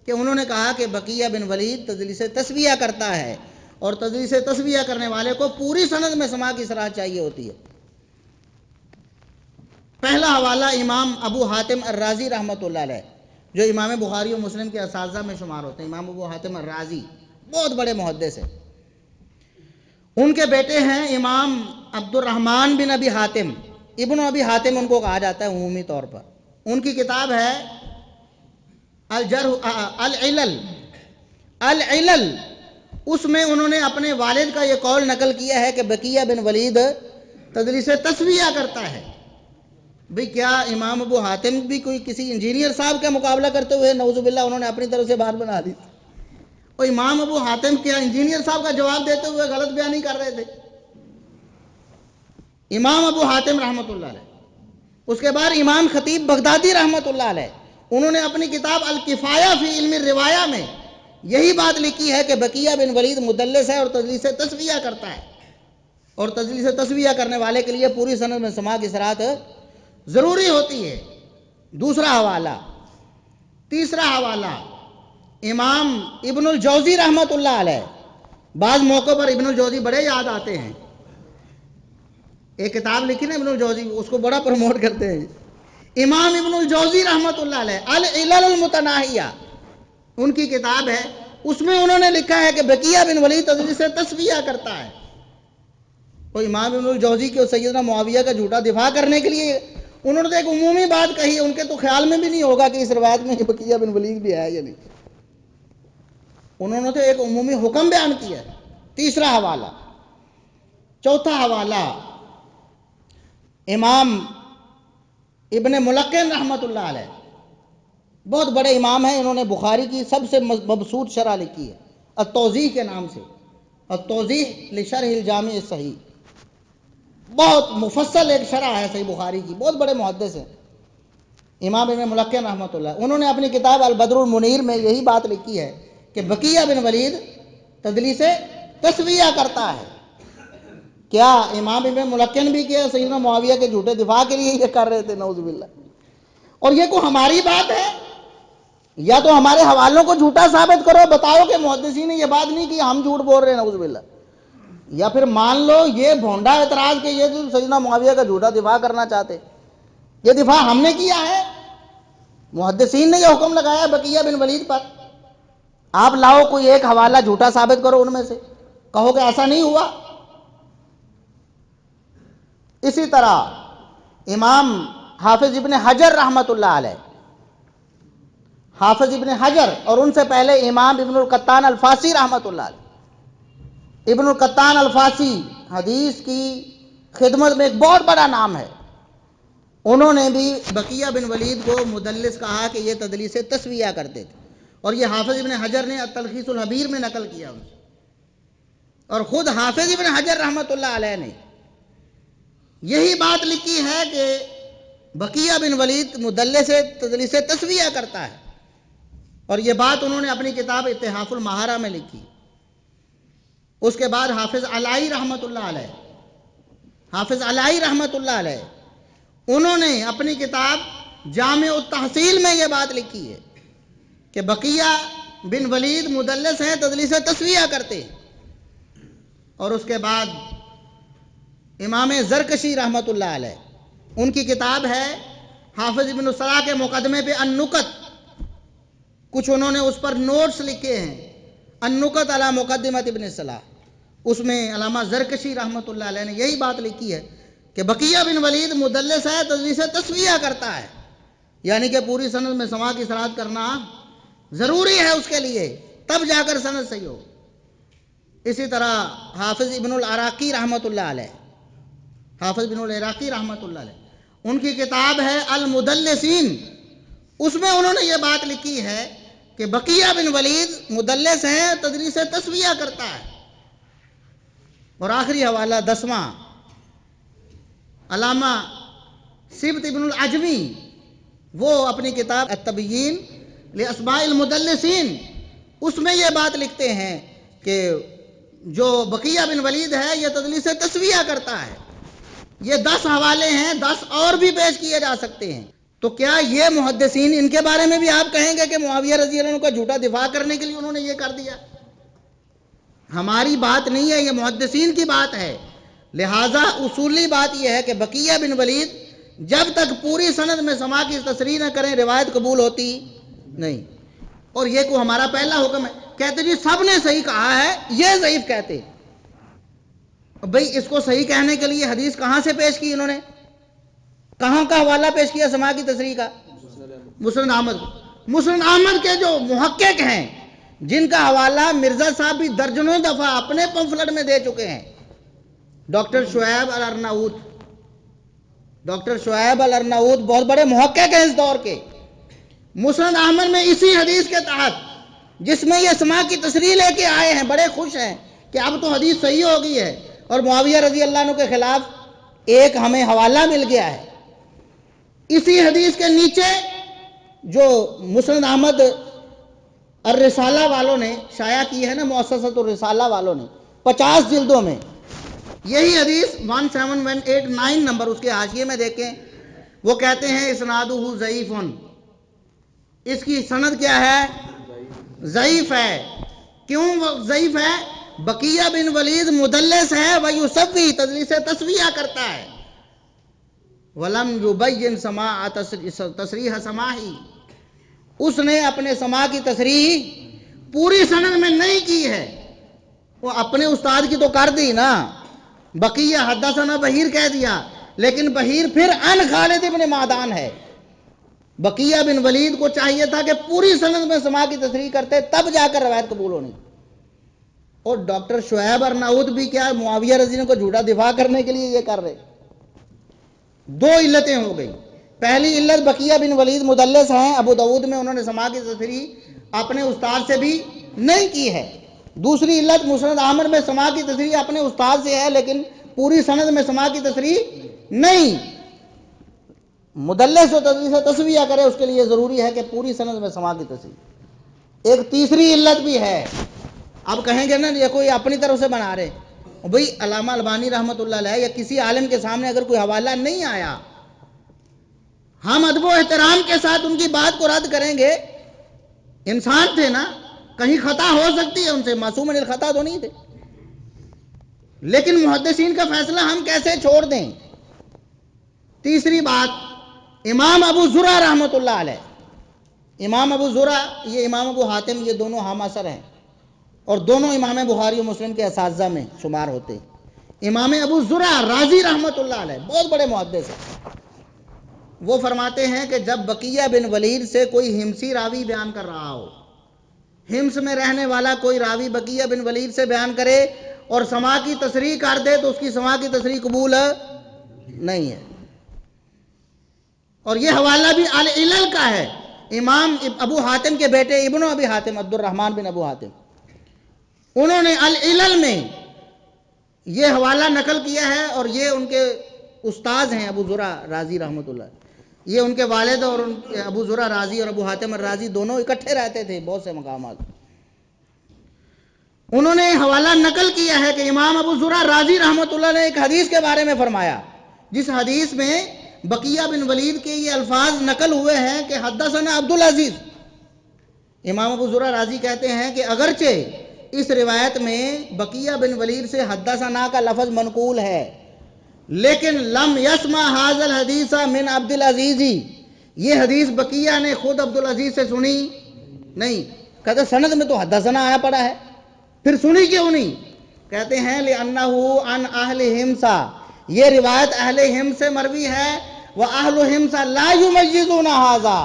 کہ انہوں نے کہا کہ بقیہ بن ولید تدلیس تسویہ کرتا ہے، اور تدلیس تسویہ کرنے والے کو پوری سند میں سماع کی صلاح چاہیے ہوتی ہے. پہلا حوالہ امام ابو حاتم الرازی رحمۃ اللہ علیہ، جو امام بخاری و مسلم کے اساتذہ میں شمار ہوتے ہیں. امام ابو حاتم الرازی بہت بڑے محدث ہیں. ان کے بیٹے ہیں امام عبد الرحمن بن ابی حاتم، ابن ابی حاتم ان کو کہا جاتا ہے عمومی طور پر. ان کی کتاب ہے العلل. اس میں انہوں نے اپنے والد کا یہ قول نقل کیا ہے کہ بقیہ بن ولید تدلیس تسویہ کرتا ہے. بھئی کیا امام ابو حاتم بھی کوئی کسی انجینئر صاحب کا مقابلہ کرتے ہوئے نعوذ باللہ انہوں نے اپنی طرف سے بات بنا لی؟ اور امام ابو حاتم کیا انجینئر صاحب کا جواب دیتے ہوئے غلط بیانی کر رہے تھے؟ امام ابو حاتم رحمۃ اللہ علیہ. اس کے بعد امام خطیب بغدادی رحمۃ اللہ علیہ، انہوں نے اپنی کتاب الکفایہ فی علم الروایہ میں یہی بات لکھی ہے کہ بقیہ بن ولید مدلس ہے اور تدلیس تسویہ کرتا ہے، اور تدلیس تسویہ کرنے والے کے لیے پوری سند میں سماع کی صلاحت ضروری ہوتی ہے. دوسرا حوالہ. تیسرا حوالہ امام ابن الجوزی رحمۃ اللہ علیہ. بعض موقع پر ابن الجوزی بڑے یاد آتے ہیں. ایک کتاب لکھی نا ابن الجوزی، اس کو بڑا پروموٹ کرتے ہیں. امام ابن الجوزی رحمۃ اللہ علیہ العلل المتناہیہ ان کی کتاب ہے، اس میں انہوں نے لکھا ہے کہ بقیہ بن ولید تدلیس تسویہ کرتا ہے. اور امام ابن الجوزی کے سیدنا معاویہ کا جھوٹا دفاع کرنے کے لیے انہوں نے تو ایک عمومی بات کہی، ان کے تو خیال میں بھی نہیں ہوگا کہ اس روایت میں بقیہ بن ولید بھی ہے یا نہیں. انہوں نے تو ایک عمومی حکم بیان کیا ہے. تیسرا حوالہ. چوتھا حوالہ امام ابن ملقن رحمۃ اللہ علیہ، بہت بڑے امام ہیں. انہوں نے بخاری کی سب سے مبسوط شرح لکھی ہے التوضیح کے نام سے، التوضیح لشرح الجامع الصحیح. بہت مفصل ایک شرح ہے صحیح بخاری کی. بہت بڑے محدث ہیں امام ابن ملقن رحمۃ اللہ. انہوں نے اپنی کتاب البدر المنیر میں یہی بات لکھی ہے کہ بقیہ بن ولید تدلیس تسویہ کرتا ہے. کیا امام ابن ملقن بھی کیا سیدنا معاویہ کے جھوٹے دفاع کے لیے یہ کر رہے تھے؟ نعوذ باللہ. اور یہ کوئی ہماری بات ہے؟ یا تو ہمارے حوالوں کو جھوٹا ثابت کرو، بتاؤ کہ محدثین نے یہ بات نہیں کی، ہم جھوٹ بول رہے ہیں نعوذ باللہ. یا پھر مان لو یہ بھونڈا اعتراض کہ یہ تو سیدنا معاویہ کا جھوٹا دفاع کرنا چاہتے. یہ دفاع ہم نے کیا ہے، محدثین نے یہ حکم لگایا بقیہ بن ولید پر. آپ لاؤ کوئی ایک حوالہ جھوٹا ثابت کرو ان میں سے، کہو کہ ایسا نہیں ہوا. اسی طرح امام حافظ ابن حجر رحمۃ اللہ علیہ، حافظ ابن حجر، اور ان سے پہلے امام ابن القطان الفاسی رحمۃ اللہ علیہ. ابن القطان الفاسی حدیث کی خدمت میں ایک بہت بڑا نام ہے. انہوں نے بھی بقیہ بن ولید کو مدلس کہا کہ یہ تدلیس تسویہ کرتے تھے، اور یہ حافظ ابن حجر نے التلخیص الحبیر میں نقل کیا ان سے. اور خود حافظ ابن حجر رحمۃ اللہ علیہ نے یہی بات لکھی ہے کہ بقیہ بن ولید مدلس تدلیس تسویہ کرتا ہے، اور یہ بات انہوں نے اپنی کتاب اتحاف المہارہ میں لکھی۔ اس کے بعد حافظ علائی رحمۃ اللہ علیہ، حافظ علائی رحمۃ اللہ علیہ انہوں نے اپنی کتاب جامع التحصیل میں یہ بات لکھی ہے کہ بقیہ بن ولید مدلس ہیں، تدلیس تسویہ کرتے ہیں۔ اور اس کے بعد امام زرکشی رحمۃ اللہ علیہ، ان کی کتاب ہے حافظ ابن الصلاح کے مقدمے پہ النکت، کچھ انہوں نے اس پر نوٹس لکھے ہیں، النکت علی مقدمۃ ابن الصلاح، اس میں علامہ زرکشی رحمۃ اللہ علیہ نے یہی بات لکھی ہے کہ بقیہ بن ولید مدلس ہے، تدلیس تسویہ کرتا ہے، یعنی کہ پوری سند میں سماع کی صراحت کرنا ضروری ہے اس کے لیے، تب جا کر سند صحیح ہو۔ اسی طرح حافظ ابن العراقی رحمۃ اللہ علیہ، حافظ ابن العراقی رحمۃ اللہ علیہ، ان کی کتاب ہے المدلسین، اس میں انہوں نے یہ بات لکھی ہے کہ بقیہ بن ولید مدلس ہیں، تدلیس تسویہ کرتا ہے۔ اور آخری حوالہ 10واں، علامہ سبط ابن العجمی، وہ اپنی کتاب التبیین لاسماء المدلسین، اس میں یہ بات لکھتے ہیں کہ جو بقیہ بن ولید ہے یہ تدلیس تسویہ کرتا ہے۔ یہ 10 حوالے ہیں، 10 اور بھی پیش کیے جا سکتے ہیں۔ تو کیا یہ محدثین، ان کے بارے میں بھی آپ کہیں گے کہ معاویہ رضی اللہ عنہ کا جھوٹا دفاع کرنے کے لیے انہوں نے یہ کر دیا؟ ہماری بات نہیں ہے، یہ محدثین کی بات ہے۔ لہٰذا اصولی بات یہ ہے کہ بقیہ بن ولید جب تک پوری سند میں سماع کی تصریح نہ کریں روایت قبول ہوتی نہیں۔ اور یہ کو ہمارا پہلا حکم ہے، کہتے جی سب نے صحیح کہا ہے، یہ ضعیف کہتے۔ بھئی اس کو صحیح کہنے کے لیے حدیث کہاں سے پیش کی انہوں نے؟ کہاں کا حوالہ پیش کیا سماع کی تصریح کا؟ مسند احمد۔ مسند احمد کے جو محقق ہیں، جن کا حوالہ مرزا صاحب بھی درجنوں دفعہ اپنے پمفلٹ میں دے چکے ہیں، ڈاکٹر شعیب الارناؤوط، ڈاکٹر شعیب الارناؤوط بہت بڑے محقق ہیں اس دور کے۔ مسند احمد میں اسی حدیث کے تحت جس میں یہ سماع کی تصریح لے کے آئے ہیں، بڑے خوش ہیں کہ اب تو حدیث صحیح ہو گئی ہے، اور معاویہ رضی اللہ عنہ کے خلاف ایک ہمیں حوالہ مل گیا ہے۔ اسی حدیث کے نیچے جو مسند احمد الرسالہ والوں نے شائع کی ہے نا، مؤسسۃ الرسالہ والوں نے 50 جلدوں میں، یہی حدیث 17189 نمبر اس کے حاشیے میں دیکھیں، وہ کہتے ہیں اسنادہ ضعیف، اس کی سند کیا ہے؟ ضعیف ہے۔ کیوں ضعیف ہے؟ بقیہ بن ولید مدلس ہے، ویسوی تدلیس تسویہ کرتا ہے، ولم یبین سماع تصریح سماعی، اس نے اپنے سماع کی تصریح پوری سند میں نہیں کی ہے۔ وہ اپنے استاد کی تو کر دی نا، بقیہ حدثنا بحیر کہہ دیا، لیکن بحیر پھر عن خالد ابن معدان ہے۔ بقیہ بن ولید کو چاہیے تھا کہ پوری سند میں سماع کی تصریح کرتے، تب جا کر روایت قبول ہونی۔ اور ڈاکٹر شعیب الارناؤوط بھی کیا معاویہ رضی اللہ عنہ کو جھوٹا دفاع کرنے کے لیے یہ کر رہے؟ دو علتیں ہو گئی۔ پہلی علت بقیہ بن ولید مدلس ہیں، ابو داؤد میں انہوں نے سماع کی تصریح اپنے استاد سے بھی نہیں کی ہے۔ دوسری علت مسند احمد میں سماع کی تصریح اپنے استاد سے ہے، لیکن پوری سند میں سماع کی تصریح نہیں۔ مدلس و تدلیس تسویہ کرے، اس کے لیے ضروری ہے کہ پوری سند میں سماع کی تصریح۔ ایک تیسری علت بھی ہے، اب کہیں گے نا یہ کوئی اپنی طرف سے بنا رہے، بھئی علامہ البانی رحمۃ اللہ علیہ یا کسی عالم کے سامنے اگر کوئی حوالہ نہیں آیا، ہم ادب و احترام کے ساتھ ان کی بات کو رد کریں گے۔ انسان تھے نا، کہیں خطا ہو سکتی ہے، ان سے معصوم من الخطا تو نہیں تھے، لیکن محدثین کا فیصلہ ہم کیسے چھوڑ دیں؟ تیسری بات، امام ابو زرع رحمۃ اللہ علیہ، امام ابو زرع یہ امام ابو حاتم، یہ دونوں ہم عصر ہیں، اور دونوں امام بخاری و مسلم کے اساتذہ میں شمار ہوتے ہیں۔ امام ابو زرع رازی رحمۃ اللہ علیہ بہت بڑے محدث ہیں، وہ فرماتے ہیں کہ جب بقیہ بن ولید سے کوئی ہمسی راوی بیان کر رہا ہو، ہمس میں رہنے والا کوئی راوی بقیہ بن ولید سے بیان کرے اور سماع کی تصریح کر دے، تو اس کی سماع کی تصریح قبول نہیں ہے۔ اور یہ حوالہ بھی العلل کا ہے، امام ابو حاتم کے بیٹے ابن ابی حاتم، عبد الرحمن بن ابو حاتم، انہوں نے العلل میں یہ حوالہ نقل کیا ہے، اور یہ ان کے استاذ ہیں ابو زرع رازی رحمۃ اللہ۔ یہ ان کے والد اور ابو زرع رازی اور ابو حاتم الرازی دونوں اکٹھے رہتے تھے بہت سے مقامات. انہوں نے حوالہ نقل کیا ہے کہ امام ابو زرع رازی رحمۃ اللہ نے ایک حدیث کے بارے میں فرمایا، جس حدیث میں بقیہ بن ولید کے یہ الفاظ نقل ہوئے ہیں کہ حدثنا عبد العزیز. امام ابو زرع رازی کہتے ہیں کہ اگرچہ اس روایت میں بقیہ بن ولید سے حدثنا کا لفظ منقول ہے، لیکن لم یسمع ھذا الحدیث من عبد العزیز، یہ حدیث بقیہ نے خود عبد العزیز سے سنی نہیں. کہتے سند میں تو حدثنا آیا پڑا ہے، پھر سنی کیوں نہیں؟ کہتے ہیں لِأَنَّهُ عَنْ أَهْلِ حِمْصَ، یہ روایت اہل حمص سے مروی ہے. وَأَهْلُ حِمْصَ لَا يُمَيِّزُونَ هَذَا،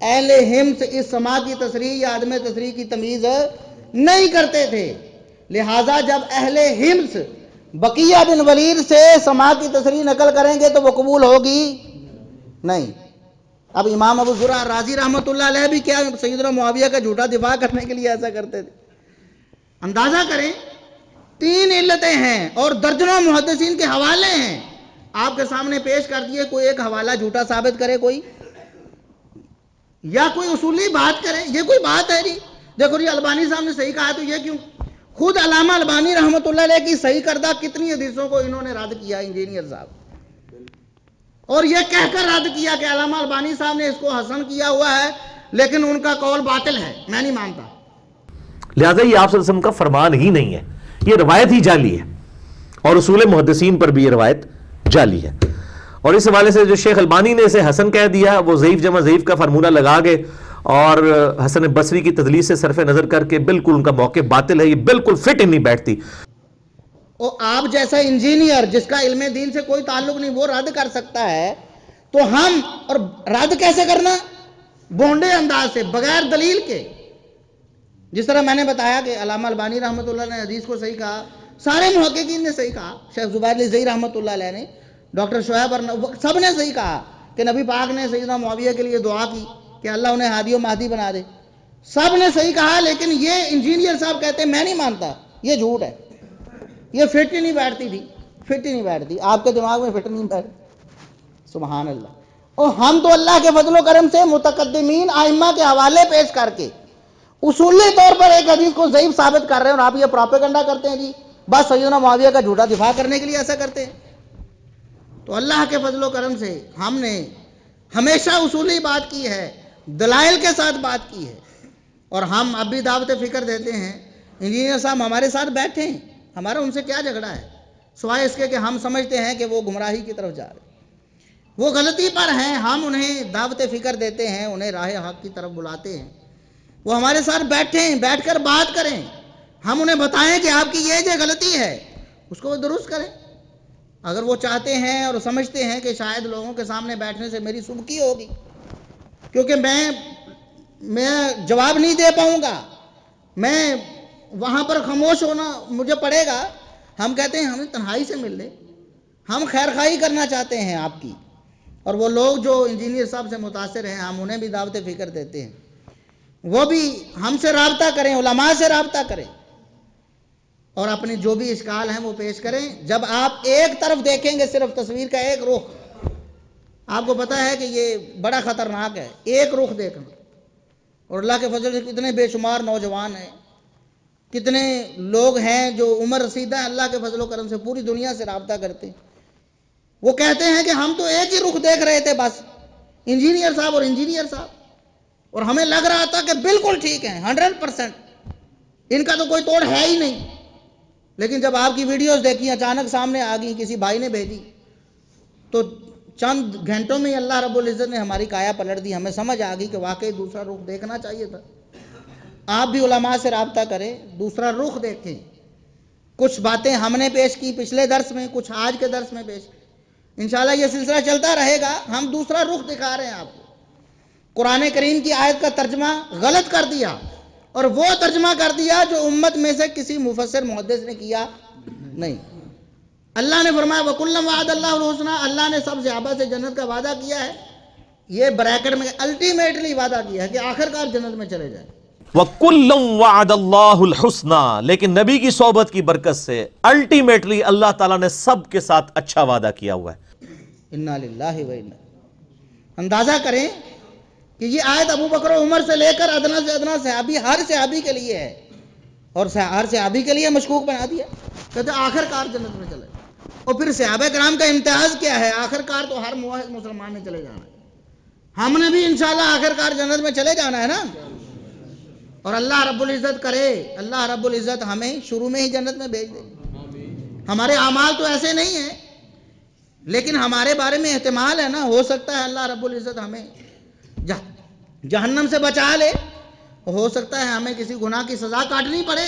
اہل حمص اس سماع کی تصریح یا عدم تصریح کی تمیز نہیں کرتے تھے. لہٰذا جب اہل حمص بقیہ بن ولید سے سماع کی تصریح نقل کریں گے تو وہ قبول ہوگی نہیں. اب امام ابو زرع رازی رحمۃ اللہ علیہ بھی کیا سیدنا معاویہ کا جھوٹا دفاع کرنے کے لیے ایسا کرتے تھے؟ اندازہ کریں، 3 علتیں ہیں اور درجنوں محدثین کے حوالے ہیں. آپ کے سامنے پیش کر دیے، کوئی ایک حوالہ جھوٹا ثابت کرے کوئی، یا کوئی اصولی بات کرے. یہ کوئی بات ہے جی؟ دیکھو جی البانی صاحب نے صحیح کہا تو یہ کیوں؟ خود علامہ البانی رحمۃ اللہ علیہ کی صحیح کردہ کتنی حدیثوں کو انہوں نے رد کیا انجینئر صاحب، اور یہ کہہ کر رد کیا کہ علامہ البانی صاحب نے اس کو حسن کیا ہوا ہے لیکن ان کا قول باطل ہے، میں نہیں مانتا. لہٰذا یہ آپ صلی اللہ علیہ وسلم کا فرمان ہی نہیں ہے، یہ روایت ہی جعلی ہے، اور اصول محدثین پر بھی یہ روایت جعلی ہے. اور اس حوالے سے جو شیخ البانی نے اسے حسن کہہ دیا، وہ ضعیف جمع ضعیف کا فارمولہ لگا گئے اور حسن بصری کی تدلیس سے صرف نظر کر کے بالکل ان کا موقع باطل ہے، یہ بالکل فٹ نہیں بیٹھتی. اور آپ جیسا انجینئر جس کا علم دین سے کوئی تعلق نہیں وہ رد کر سکتا ہے، تو ہم اور رد کیسے کرنا؟ بونڈے انداز سے، بغیر دلیل کے. جس طرح میں نے بتایا کہ علامہ البانی رحمۃ اللہ نے حدیث کو صحیح کہا، سارے محققین نے صحیح کہا، شیخ زبیر الزئی رحمۃ اللہ علیہ نے، ڈاکٹر شعیب سب نے صحیح کہا کہ نبی پاک نے سیدنا معاویہ کے لیے دعا کی کہ اللہ انہیں ہادی و مہدی بنا دے. سب نے صحیح کہا، لیکن یہ انجینئر صاحب کہتے ہیں میں نہیں مانتا، یہ جھوٹ ہے، یہ فٹ ہی نہیں بیٹھتی تھی، فٹ ہی نہیں بیٹھتی، آپ کے دماغ میں فٹ نہیں بیٹھتی. سبحان اللہ. اور ہم تو اللہ کے فضل و کرم سے متقدمین ائمہ کے حوالے پیش کر کے اصولی طور پر ایک حدیث کو ضعیف ثابت کر رہے ہیں، اور آپ یہ پروپیگنڈا کرتے ہیں جی بس سیدنا معاویہ کا جھوٹا دفاع کرنے کے لیے ایسا کرتے ہیں. تو اللہ کے فضل و کرم سے ہم نے ہمیشہ اصولی بات کی ہے، دلائل کے ساتھ بات کی ہے، اور ہم اب بھی دعوت فکر دیتے ہیں. انجینئر صاحب ہمارے ساتھ بیٹھے ہیں، ہمارا ان سے کیا جھگڑا ہے سوائے اس کے کہ ہم سمجھتے ہیں کہ وہ گمراہی کی طرف جا رہے ہیں، وہ غلطی پر ہیں. ہم انہیں دعوت فکر دیتے ہیں، انہیں راہ حق کی طرف بلاتے ہیں، وہ ہمارے ساتھ بیٹھیں، بیٹھ کر بات کریں، ہم انہیں بتائیں کہ آپ کی یہ غلطی ہے، اس کو وہ درست کریں. اگر وہ چاہتے ہیں اور سمجھتے ہیں کہ شاید لوگوں کے سامنے بیٹھنے سے میری سبکی ہوگی کیونکہ میں جواب نہیں دے پاؤں گا، میں وہاں پر خاموش ہونا مجھے پڑے گا، ہم کہتے ہیں ہمیں تنہائی سے مل لے، ہم خیر خواہی کرنا چاہتے ہیں آپ کی. اور وہ لوگ جو انجینئر صاحب سے متاثر ہیں ہم انہیں بھی دعوت فکر دیتے ہیں، وہ بھی ہم سے رابطہ کریں، علماء سے رابطہ کریں، اور اپنی جو بھی اشکال ہیں وہ پیش کریں. جب آپ ایک طرف دیکھیں گے صرف تصویر کا ایک رخ، آپ کو پتا ہے کہ یہ بڑا خطرناک ہے، ایک رخ دیکھنا. اور اللہ کے فضل سے کتنے بے شمار نوجوان ہیں، کتنے لوگ ہیں جو عمر رسیدہ ہیں، اللہ کے فضل و کرم سے پوری دنیا سے رابطہ کرتے ہیں. وہ کہتے ہیں کہ ہم تو ایک ہی رخ دیکھ رہے تھے بس، انجینئر صاحب اور انجینئر صاحب، اور ہمیں لگ رہا تھا کہ بالکل ٹھیک ہیں 100%، ان کا تو کوئی توڑ ہے ہی نہیں. لیکن جب آپ کی ویڈیوز دیکھی اچانک سامنے آ گئی، کسی بھائی نے بھیجی، تو چند گھنٹوں میں اللہ رب العزت نے ہماری کایا پلٹ دی، ہمیں سمجھ آ گئی کہ واقعی دوسرا رخ دیکھنا چاہیے تھا. آپ بھی علماء سے رابطہ کریں، دوسرا رخ دیکھیں. کچھ باتیں ہم نے پیش کی پچھلے درس میں، کچھ آج کے درس میں پیش کی، انشاءاللہ یہ سلسلہ چلتا رہے گا. ہم دوسرا رخ دکھا رہے ہیں آپ کو. قرآن کریم کی آیت کا ترجمہ غلط کر دیا، اور وہ ترجمہ کر دیا جو امت میں سے کسی مفسر محدث نے کیا نہیں. اللہ نے فرمایا وَكُلًّا وَعَدَ اللَّهُ الْحُسْنَىٰ، اللہ نے سب صحابہ سے جنت کا وعدہ کیا ہے، یہ بریکٹ میں الٹیمیٹلی وعدہ کیا ہے کہ آخرکار جنت میں چلے جائیں. وَكُلًّا وَعَدَ اللَّهُ الْحُسْنَىٰ، لیکن نبی کی صحبت کی برکت سے الٹیمیٹلی اللہ تعالیٰ نے سب کے ساتھ اچھا وعدہ کیا ہوا ہے. اِنَّا لِلَّهِ وَإِنَّا، اندازہ کریں کہ یہ آیت ابو بکر و عمر سے لے کر ادنا سے ادنا صحابی، ہر صحابی کے لیے ہے، اور ہر صحابی کے لیے مشکوک بنا دیا، کہتے آخر کار جنت میں چلے۔ اور پھر صحابہ کرام کا امتیاز کیا ہے؟ آخر کار تو ہر موحد مسلمان نے چلے جانا ہے، ہم نے بھی انشاءاللہ آخر کار جنت میں چلے جانا ہے نا۔ اور اللہ رب العزت کرے، اللہ رب العزت ہمیں شروع میں ہی جنت میں بھیج دے۔ ہمارے اعمال تو ایسے نہیں ہیں، لیکن ہمارے بارے میں احتمال ہے نا، ہو سکتا ہے اللہ رب العزت ہمیں جہنم سے بچا لے، ہو سکتا ہے ہمیں کسی گناہ کی سزا کاٹنی پڑے۔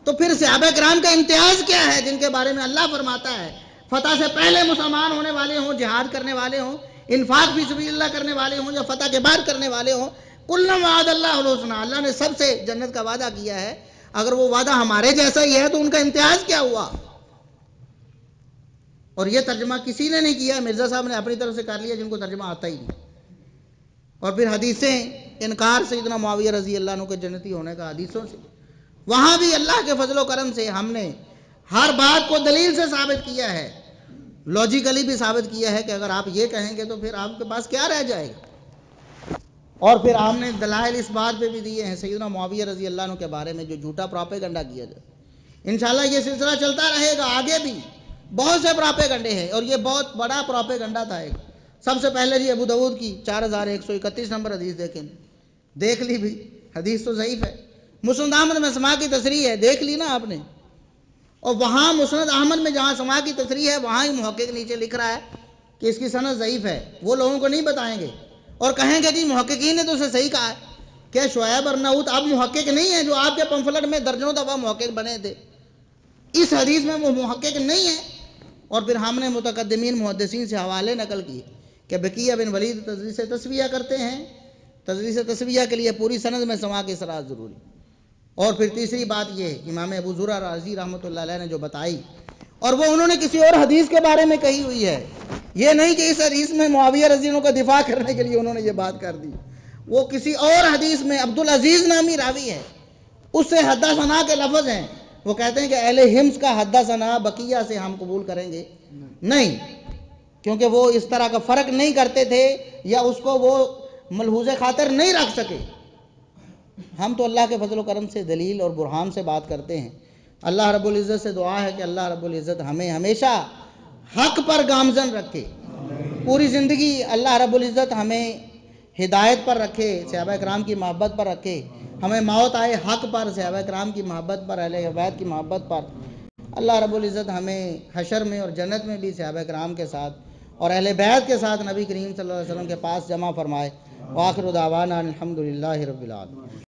تو پھر صحابہ کرام کا امتیاز کیا ہے جن کے بارے میں اللہ فرماتا ہے فتح سے پہلے مسلمان ہونے والے ہوں، جہاد کرنے والے ہوں، انفاق فی سبیل اللہ کرنے والے ہوں، یا فتح کے بعد کرنے والے ہوں، کل وعد اللہ الحسنی، اللہ نے سب سے جنت کا وعدہ کیا ہے۔ اگر وہ وعدہ ہمارے جیسا ہی ہے تو ان کا امتیاز کیا ہوا؟ اور یہ ترجمہ کسی نے نہیں کیا، مرزا صاحب نے اپنی طرف سے کر لیا جن کو ترجمہ آتا ہی نہیں۔ اور پھر حدیثیں، انکار سیدنا معاویہ رضی اللہ عنہ کے جنتی ہونے کا حدیثوں سے، وہاں بھی اللہ کے فضل و کرم سے ہم نے ہر بات کو دلیل سے ثابت کیا ہے، لاجیکلی بھی ثابت کیا ہے کہ اگر آپ یہ کہیں گے تو پھر آپ کے پاس کیا رہ جائے گا۔ اور پھر ہم نے دلائل اس بات پہ بھی دیے ہیں سیدنا معاویہ رضی اللہ عنہ کے بارے میں جو جھوٹا پراپیگنڈا کیا جائے۔ انشاءاللہ یہ سلسلہ چلتا رہے گا، آگے بھی بہت سے پراپیگنڈے ہیں، اور یہ بہت بڑا پراپیگنڈا تھا ایک۔ سب سے پہلے جی ابو داؤد کی 4131 نمبر حدیث دیکھ لی بھی، حدیث تو ضعیف ہے۔ مسند احمد میں سما کی تصریح ہے، دیکھ لی نا آپ نے۔ اور وہاں مسند احمد میں جہاں سما کی تصریح ہے وہاں ہی محقق نیچے لکھ رہا ہے کہ اس کی سند ضعیف ہے، وہ لوگوں کو نہیں بتائیں گے اور کہیں گے جی محققین نے تو اسے صحیح کہا ہے۔ کیا شعیب ارناؤت اب محقق نہیں ہے جو آپ کے پمفلٹ میں درجنوں دفعہ محقق بنے تھے؟ اس حدیث میں وہ محقق نہیں ہے۔ اور پھر ہم نے متقدمین محدثین سے حوالے نقل کیے کہ بقیہ بن ولید تدریس تسویہ کرتے ہیں، تدریس تسویہ کے لیے پوری سند میں سما کی صراحت ضروری۔ اور پھر تیسری بات یہ ہے امام ابو زرع رازی رحمۃ اللہ علیہ نے جو بتائی، اور وہ انہوں نے کسی اور حدیث کے بارے میں کہی ہوئی ہے، یہ نہیں کہ اس حدیث میں معاویہ رضی اللہ عنہ کا دفاع کرنے کے لیے انہوں نے یہ بات کر دی، وہ کسی اور حدیث میں عبدالعزیز نامی راوی ہے، اس سے حدثنا کے لفظ ہیں، وہ کہتے ہیں کہ اہل حمص کا حدثنا بقیہ سے ہم قبول کریں گے نہیں، کیونکہ وہ اس طرح کا فرق نہیں کرتے تھے یا اس کو وہ ملحوظ خاطر نہیں رکھ سکے۔ ہم تو اللہ کے فضل و کرم سے دلیل اور برہان سے بات کرتے ہیں۔ اللہ رب العزت سے دعا ہے کہ اللہ رب العزت ہمیں ہمیشہ حق پر گامزن رکھے، پوری زندگی اللہ رب العزت ہمیں ہدایت پر رکھے، صحابہ کرام کی محبت پر رکھے، ہمیں موت آئے حق پر، صحابہ کرام کی محبت پر، اہل بیت کی محبت پر۔ اللہ رب العزت ہمیں حشر میں اور جنت میں بھی صحابہ کرام کے ساتھ اور اہل بیت کے ساتھ نبی کریم صلی اللہ علیہ وسلم کے پاس جمع فرمائے۔ وآخر دعوانا الحمدللہ رب العالمین۔